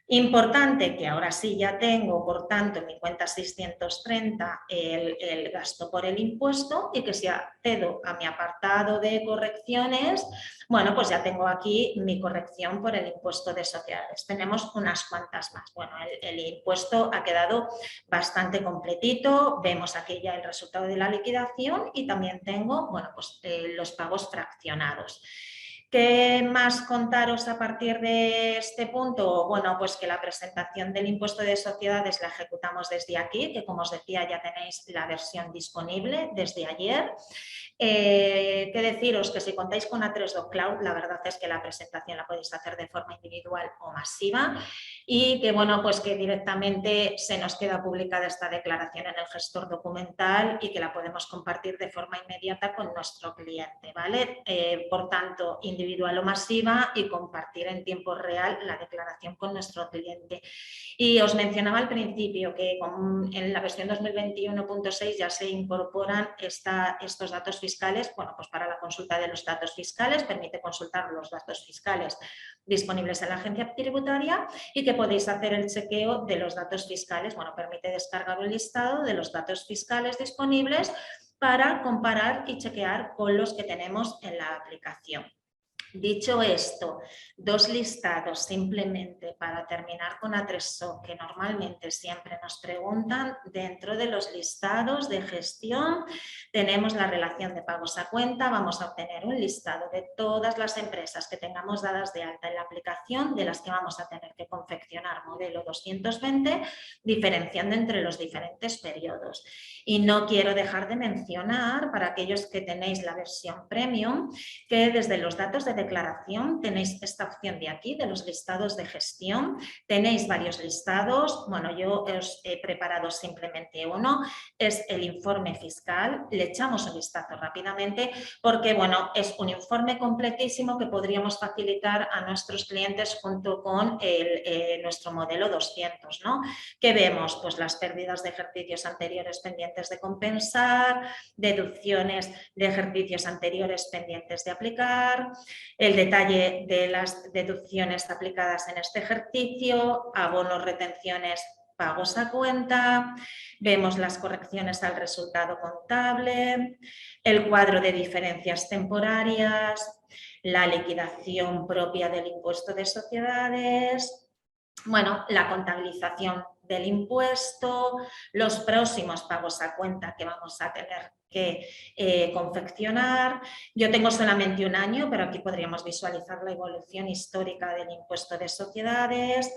Speaker 2: Importante que ahora sí ya tengo, por tanto, en mi cuenta 630 el gasto por el impuesto y que si accedo a mi apartado de correcciones, bueno, pues ya tengo aquí mi corrección por el impuesto de sociedades. Tenemos unas cuantas más. Bueno, el impuesto ha quedado bastante completito. Vemos aquí ya el resultado de la liquidación y también tengo, bueno, pues los pagos fraccionados. ¿Qué más contaros a partir de este punto? Bueno, pues que la presentación del impuesto de sociedades la ejecutamos desde aquí, que como os decía ya tenéis la versión disponible desde ayer. ¿Qué deciros? Que si contáis con A3Doc Cloud, la verdad es que la presentación la podéis hacer de forma individual o masiva y que, bueno, pues que directamente se nos queda publicada esta declaración en el gestor documental y que la podemos compartir de forma inmediata con nuestro cliente, ¿vale? Por tanto, individual o masiva y compartir en tiempo real la declaración con nuestro cliente. Y os mencionaba al principio que en la versión 2021.6 ya se incorporan estos datos fiscales, bueno, pues para la consulta de los datos fiscales, permite consultar los datos fiscales disponibles en la agencia tributaria y que podéis hacer el chequeo de los datos fiscales, bueno, permite descargar un listado de los datos fiscales disponibles para comparar y chequear con los que tenemos en la aplicación. Dicho esto, dos listados simplemente para terminar con A3SOC que normalmente siempre nos preguntan. Dentro de los listados de gestión tenemos la relación de pagos a cuenta. Vamos a obtener un listado de todas las empresas que tengamos dadas de alta en la aplicación, de las que vamos a tener que confeccionar modelo 220, diferenciando entre los diferentes periodos. Y no quiero dejar de mencionar, para aquellos que tenéis la versión premium, que desde los datos de declaración tenéis esta opción de aquí, de los listados de gestión. Tenéis varios listados. Bueno, yo os he preparado simplemente uno. Es el informe fiscal. Le echamos un vistazo rápidamente porque, bueno, es un informe completísimo que podríamos facilitar a nuestros clientes junto con nuestro modelo 200, ¿no? ¿Qué vemos? Pues las pérdidas de ejercicios anteriores pendientes de compensar, deducciones de ejercicios anteriores pendientes de aplicar, el detalle de las deducciones aplicadas en este ejercicio, abonos, retenciones, pagos a cuenta, vemos las correcciones al resultado contable, el cuadro de diferencias temporarias, la liquidación propia del impuesto de sociedades, bueno, la contabilización del impuesto, los próximos pagos a cuenta que vamos a tener que confeccionar. Yo tengo solamente un año, pero aquí podríamos visualizar la evolución histórica del impuesto de sociedades.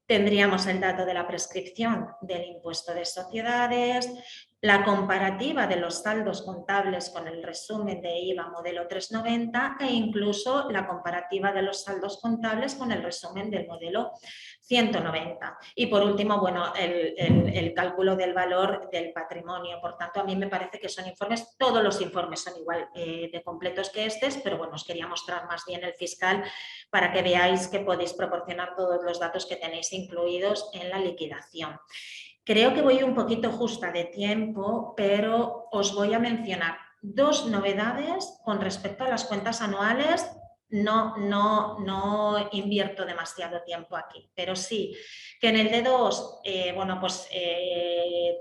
Speaker 2: Tendríamos el dato de la prescripción del impuesto de sociedades, la comparativa de los saldos contables con el resumen de IVA modelo 390 e incluso la comparativa de los saldos contables con el resumen del modelo 190. Y por último, bueno, el cálculo del valor del patrimonio. Por tanto, a mí me parece que son informes, todos los informes son igual de completos que estos, pero bueno, os quería mostrar más bien el fiscal para que veáis que podéis proporcionar todos los datos que tenéis incluidos en la liquidación. Creo que voy un poquito justa de tiempo, pero os voy a mencionar dos novedades con respecto a las cuentas anuales. No invierto demasiado tiempo aquí, pero sí que en el D2, bueno, pues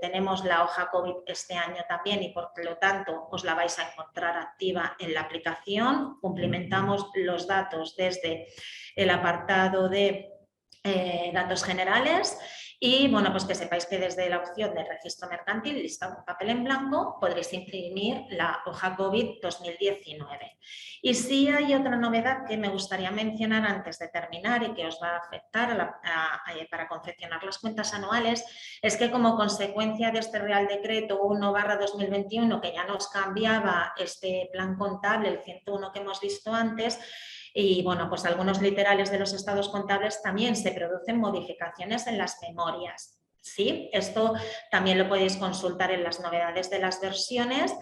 Speaker 2: tenemos la hoja COVID este año también y por lo tanto os la vais a encontrar activa en la aplicación. Cumplimentamos los datos desde el apartado de datos generales. Y bueno, pues que sepáis que desde la opción del registro mercantil, listado en papel en blanco, podréis imprimir la hoja COVID 2019. Y sí hay otra novedad que me gustaría mencionar antes de terminar y que os va a afectar para confeccionar las cuentas anuales, es que como consecuencia de este Real Decreto 1/2021, que ya nos cambiaba este plan contable, el 101 que hemos visto antes, y bueno, pues algunos literales de los estados contables también se producen modificaciones en las memorias. Sí, esto también lo podéis consultar en las novedades de las versiones.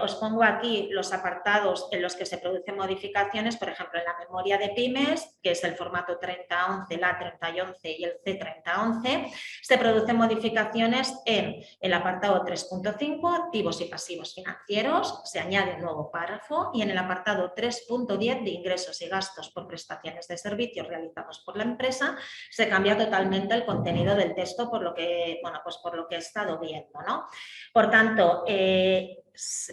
Speaker 2: Os pongo aquí los apartados en los que se producen modificaciones, por ejemplo, en la memoria de pymes, que es el formato 3011, el A3011 y el C3011, se producen modificaciones en el apartado 3.5, activos y pasivos financieros, se añade un nuevo párrafo, y en el apartado 3.10 de ingresos y gastos por prestaciones de servicios realizados por la empresa, se cambia totalmente el contenido del texto por lo que, bueno, pues por lo que he estado viendo, ¿no? Por tanto,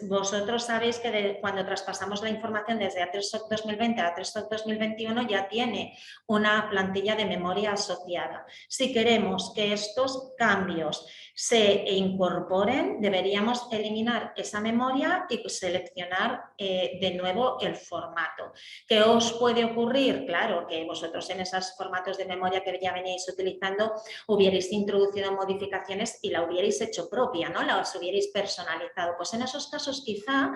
Speaker 2: vosotros sabéis que cuando traspasamos la información desde A3SOC 2020 a A3SOC 2021 ya tiene una plantilla de memoria asociada. Si queremos que estos cambios se incorporen, deberíamos eliminar esa memoria y seleccionar de nuevo el formato. ¿Qué os puede ocurrir? Claro, que vosotros en esos formatos de memoria que ya veníais utilizando hubierais introducido modificaciones y la hubierais hecho propia, ¿no? Las hubierais personalizado. Pues en esos casos quizá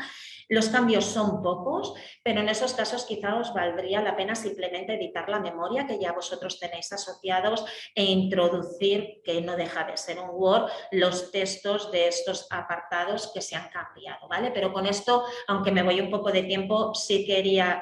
Speaker 2: los cambios son pocos, pero en esos casos quizá os valdría la pena simplemente editar la memoria que ya vosotros tenéis asociados e introducir, que no deja de ser un Word, los textos de estos apartados que se han cambiado, ¿vale? Pero con esto, aunque me voy un poco de tiempo, sí quería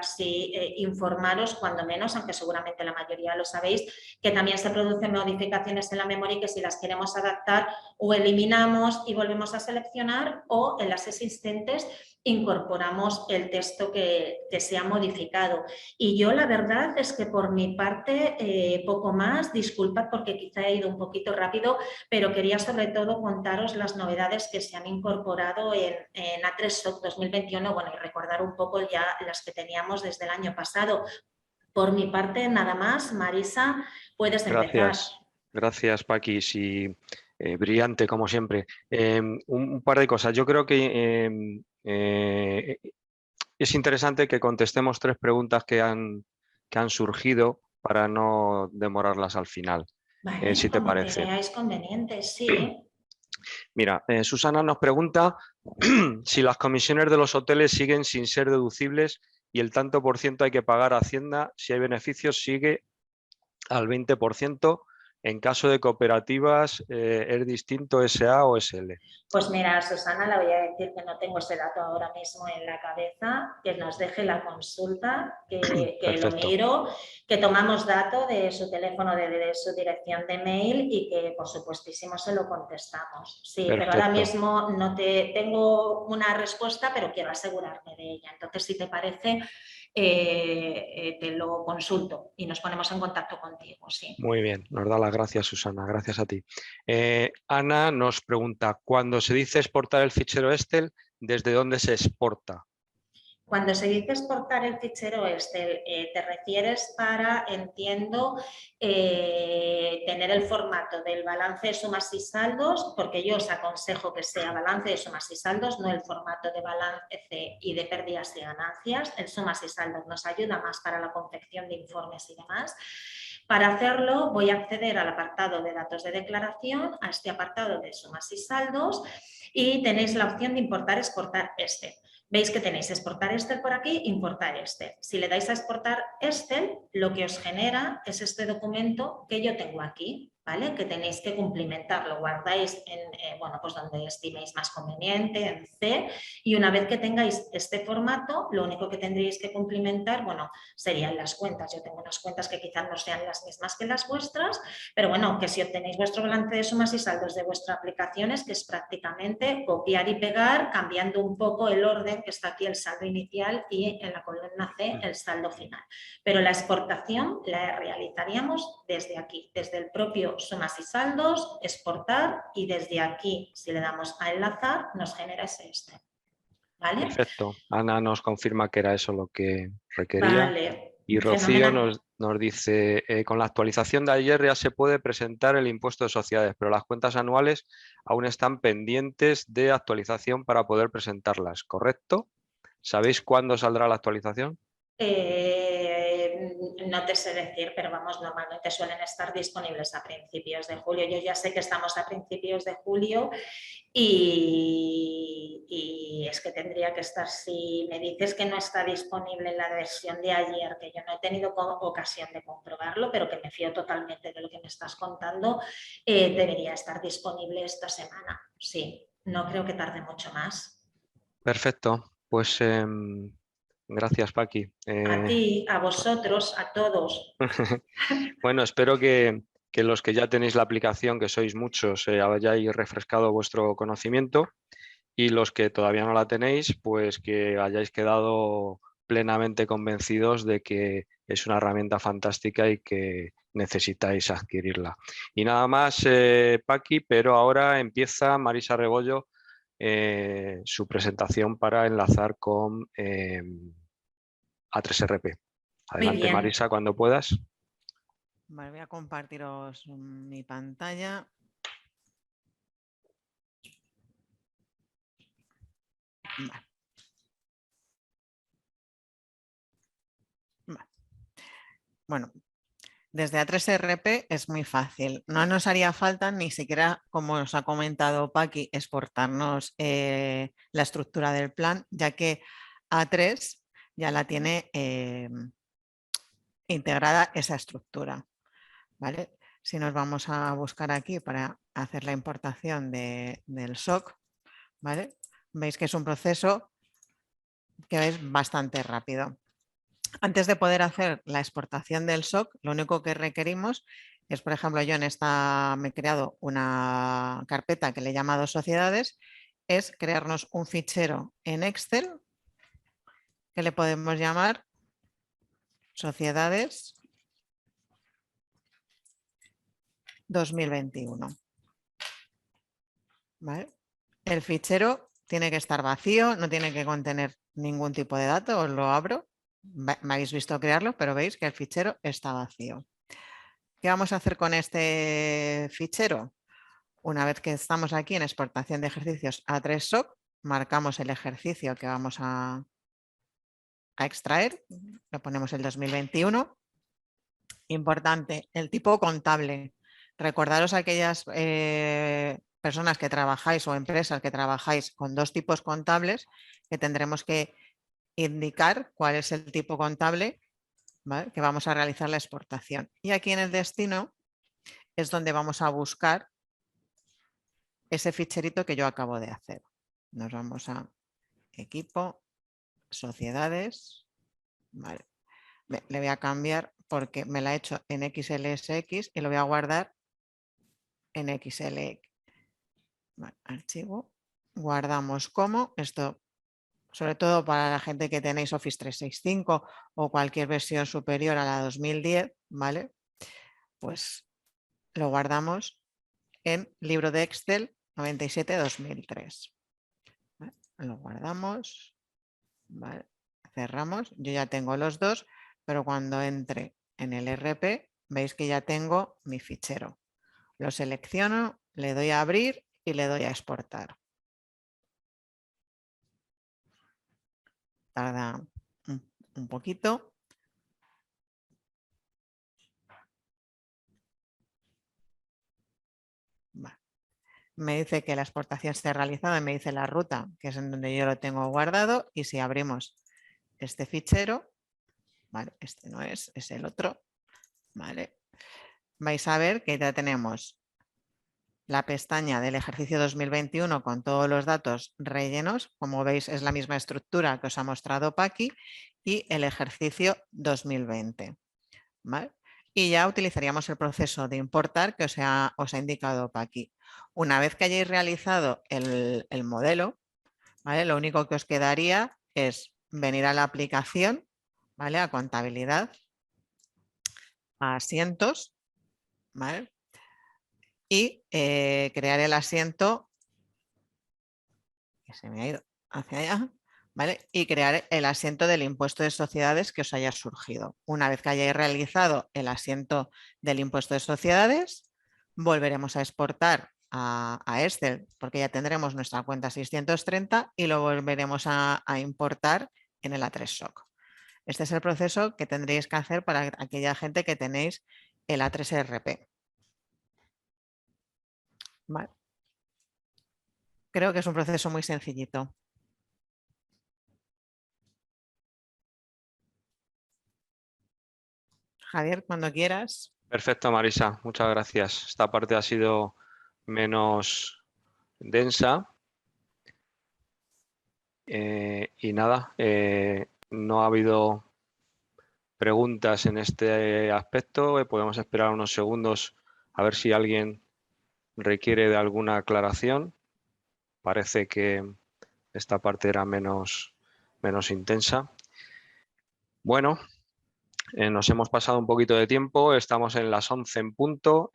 Speaker 2: informaros, cuando menos, aunque seguramente la mayoría lo sabéis, que también se producen modificaciones en la memoria y que si las queremos adaptar o eliminamos y volvemos a seleccionar, o en las existentes incorporamos el texto que se ha modificado. Y yo la verdad es que por mi parte poco más, disculpad porque quizá he ido un poquito rápido, pero quería sobre todo contaros las novedades que se han incorporado en A3SOC 2021, bueno, y recordar un poco ya las que teníamos desde el año pasado. Por mi parte, nada más. Marisa, puedes empezar.
Speaker 1: Gracias, Paqui. Sí, brillante, como siempre. Un par de cosas. Yo creo que es interesante que contestemos 3 preguntas que han surgido para no demorarlas al final,
Speaker 2: Vale,
Speaker 1: si te
Speaker 2: como
Speaker 1: parece.
Speaker 2: creáis conveniente, sí.
Speaker 1: Mira, Susana nos pregunta si las comisiones de los hoteles siguen sin ser deducibles y el tanto por ciento hay que pagar a Hacienda. Si hay beneficios, sigue al 20%. En caso de cooperativas, ¿es distinto SA o SL?
Speaker 2: Pues mira, Susana, le voy a decir que no tengo ese dato ahora mismo en la cabeza, que nos deje la consulta, que lo miro, que tomamos dato de su teléfono, de su dirección de mail y que por supuestísimo se lo contestamos. Sí,
Speaker 1: Perfecto.
Speaker 2: pero ahora mismo no tengo una respuesta, pero quiero asegurarme de ella. Entonces, si te parece, te lo consulto y nos ponemos en contacto contigo, sí.
Speaker 1: Muy bien, nos da las gracias, Susana, gracias a ti. Ana nos pregunta, cuando se dice exportar el fichero Excel, ¿desde dónde se exporta?
Speaker 2: Cuando se dice exportar el fichero Excel, te refieres para, entiendo, tener el formato del balance de sumas y saldos, porque yo os aconsejo que sea balance de sumas y saldos, no el formato de balance y de pérdidas y ganancias. El sumas y saldos nos ayuda más para la confección de informes y demás. Para hacerlo voy a acceder al apartado de datos de declaración, a este apartado de sumas y saldos, y tenéis la opción de importar, exportar Excel. Veis que tenéis exportar Excel por aquí, importar Excel. Si le dais a exportar Excel, lo que os genera es este documento que yo tengo aquí, ¿vale? Que tenéis que cumplimentar, lo guardáis en, bueno, pues donde estiméis más conveniente, en C, y una vez que tengáis este formato, lo único que tendréis que cumplimentar, bueno, serían las cuentas. Yo tengo unas cuentas que quizás no sean las mismas que las vuestras, pero bueno, que si obtenéis vuestro balance de sumas y saldos de vuestra aplicación es que es prácticamente copiar y pegar, cambiando un poco el orden, que está aquí el saldo inicial y en la columna C el saldo final. Pero la exportación la realizaríamos desde aquí, desde el propio sumas y saldos, exportar, y desde aquí, si le damos a enlazar, nos genera ese Excel. ¿Vale?
Speaker 1: Perfecto. Ana nos confirma que era eso lo que requería.
Speaker 2: Vale.
Speaker 1: Y Rocío nos dice, con la actualización de ayer ya se puede presentar el impuesto de sociedades, pero las cuentas anuales aún están pendientes de actualización para poder presentarlas, ¿correcto? ¿Sabéis cuándo saldrá la actualización?
Speaker 2: No te sé decir, pero vamos, normalmente suelen estar disponibles a principios de julio. Yo ya sé que estamos a principios de julio y es que tendría que estar, si me dices que no está disponible en la versión de ayer, que yo no he tenido ocasión de comprobarlo, pero que me fío totalmente de lo que me estás contando, debería estar disponible esta semana. Sí, no creo que tarde mucho más.
Speaker 1: Perfecto. Pues gracias, Paqui.
Speaker 2: A ti, a vosotros, a todos.
Speaker 1: Bueno, espero que los que ya tenéis la aplicación, que sois muchos, hayáis refrescado vuestro conocimiento, y los que todavía no la tenéis, pues que hayáis quedado plenamente convencidos de que es una herramienta fantástica y que necesitáis adquirirla. Y nada más, Paqui, pero ahora empieza Marisa Rebollo su presentación para enlazar con A3RP.
Speaker 2: Muy
Speaker 1: Adelante,
Speaker 2: bien.
Speaker 1: Marisa, cuando puedas.
Speaker 3: Vale, voy a compartiros mi pantalla. Vale. Vale. Bueno, desde A3RP es muy fácil. No nos haría falta ni siquiera, como os ha comentado Paqui, exportarnos la estructura del plan, ya que A3 ya la tiene integrada esa estructura. ¿Vale? Si nos vamos a buscar aquí para hacer la importación del SOC, ¿vale? Veis que es un proceso que es bastante rápido. Antes de poder hacer la exportación del SOC, lo único que requerimos es, por ejemplo, yo en esta me he creado una carpeta que le he llamado sociedades, es crearnos un fichero en Excel que le podemos llamar sociedades 2021. ¿Vale? El fichero tiene que estar vacío, no tiene que contener ningún tipo de dato, os lo abro. Me habéis visto crearlo, pero veis que el fichero está vacío. ¿Qué vamos a hacer con este fichero? Una vez que estamos aquí en exportación de ejercicios A3SOC, marcamos el ejercicio que vamos a extraer, le ponemos el 2021. Importante, el tipo contable. Recordaros a aquellas personas que trabajáis o empresas que trabajáis con dos tipos contables, que tendremos que indicar cuál es el tipo contable, ¿vale?, que vamos a realizar la exportación. Y aquí en el destino es donde vamos a buscar ese ficherito que yo acabo de hacer. Nos vamos a equipo, sociedades, vale. Le voy a cambiar porque me la he hecho en XLSX y lo voy a guardar en XLX. Vale, archivo, guardamos como, esto sobre todo para la gente que tenéis Office 365 o cualquier versión superior a la 2010, ¿vale? Pues lo guardamos en libro de Excel 97-2003. ¿Vale? Lo guardamos, ¿vale? Cerramos. Yo ya tengo los dos, pero cuando entre en el RP veis que ya tengo mi fichero. Lo selecciono, le doy a abrir y le doy a exportar. Tarda un poquito. Vale. Me dice que la exportación esté realizada, me dice la ruta, que es en donde yo lo tengo guardado, y si abrimos este fichero, vale, este no es el otro, vale, vais a ver que ya tenemos la pestaña del ejercicio 2021 con todos los datos rellenos, como veis es la misma estructura que os ha mostrado Paqui, y el ejercicio 2020, ¿vale? Y ya utilizaríamos el proceso de importar que os ha indicado Paqui. Una vez que hayáis realizado el modelo, ¿vale? Lo único que os quedaría es venir a la aplicación, ¿vale? A contabilidad, a asientos, ¿vale? Y crear el asiento, que se me ha ido hacia allá, ¿vale? Y crear el asiento del impuesto de sociedades que os haya surgido. Una vez que hayáis realizado el asiento del impuesto de sociedades, volveremos a exportar a Excel, porque ya tendremos nuestra cuenta 630 y lo volveremos a importar en el A3SOC. Este es el proceso que tendréis que hacer para aquella gente que tenéis el A3RP. Vale. Creo que es un proceso muy sencillito. Javier, cuando quieras.
Speaker 1: Perfecto, Marisa, muchas gracias. Esta parte ha sido menos densa. Y nada, no ha habido preguntas en este aspecto. Podemos esperar unos segundos a ver si alguien requiere de alguna aclaración. Parece que esta parte era menos intensa. Bueno, nos hemos pasado un poquito de tiempo, estamos en las 11 en punto.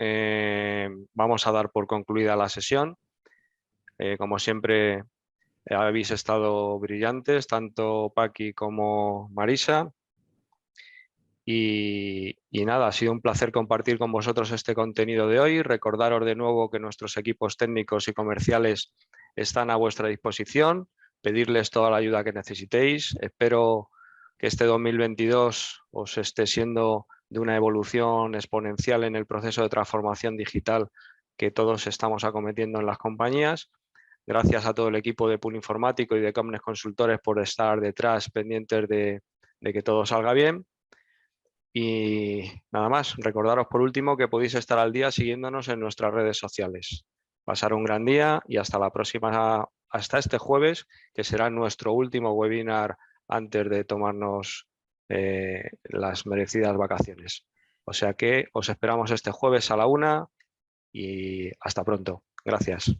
Speaker 1: Vamos a dar por concluida la sesión. Como siempre, habéis estado brillantes, tanto Paqui como Marisa. Y nada, ha sido un placer compartir con vosotros este contenido de hoy. Recordaros de nuevo que nuestros equipos técnicos y comerciales están a vuestra disposición. Pedirles toda la ayuda que necesitéis. Espero que este 2022 os esté siendo de una evolución exponencial en el proceso de transformación digital que todos estamos acometiendo en las compañías. Gracias a todo el equipo de Pool Informático y de Comnes Consultores por estar detrás, pendientes de que todo salga bien. Y nada más, recordaros por último que podéis estar al día siguiéndonos en nuestras redes sociales. Pasar un gran día y hasta la próxima, hasta este jueves, que será nuestro último webinar antes de tomarnos las merecidas vacaciones. O sea que os esperamos este jueves a la 1 y hasta pronto. Gracias.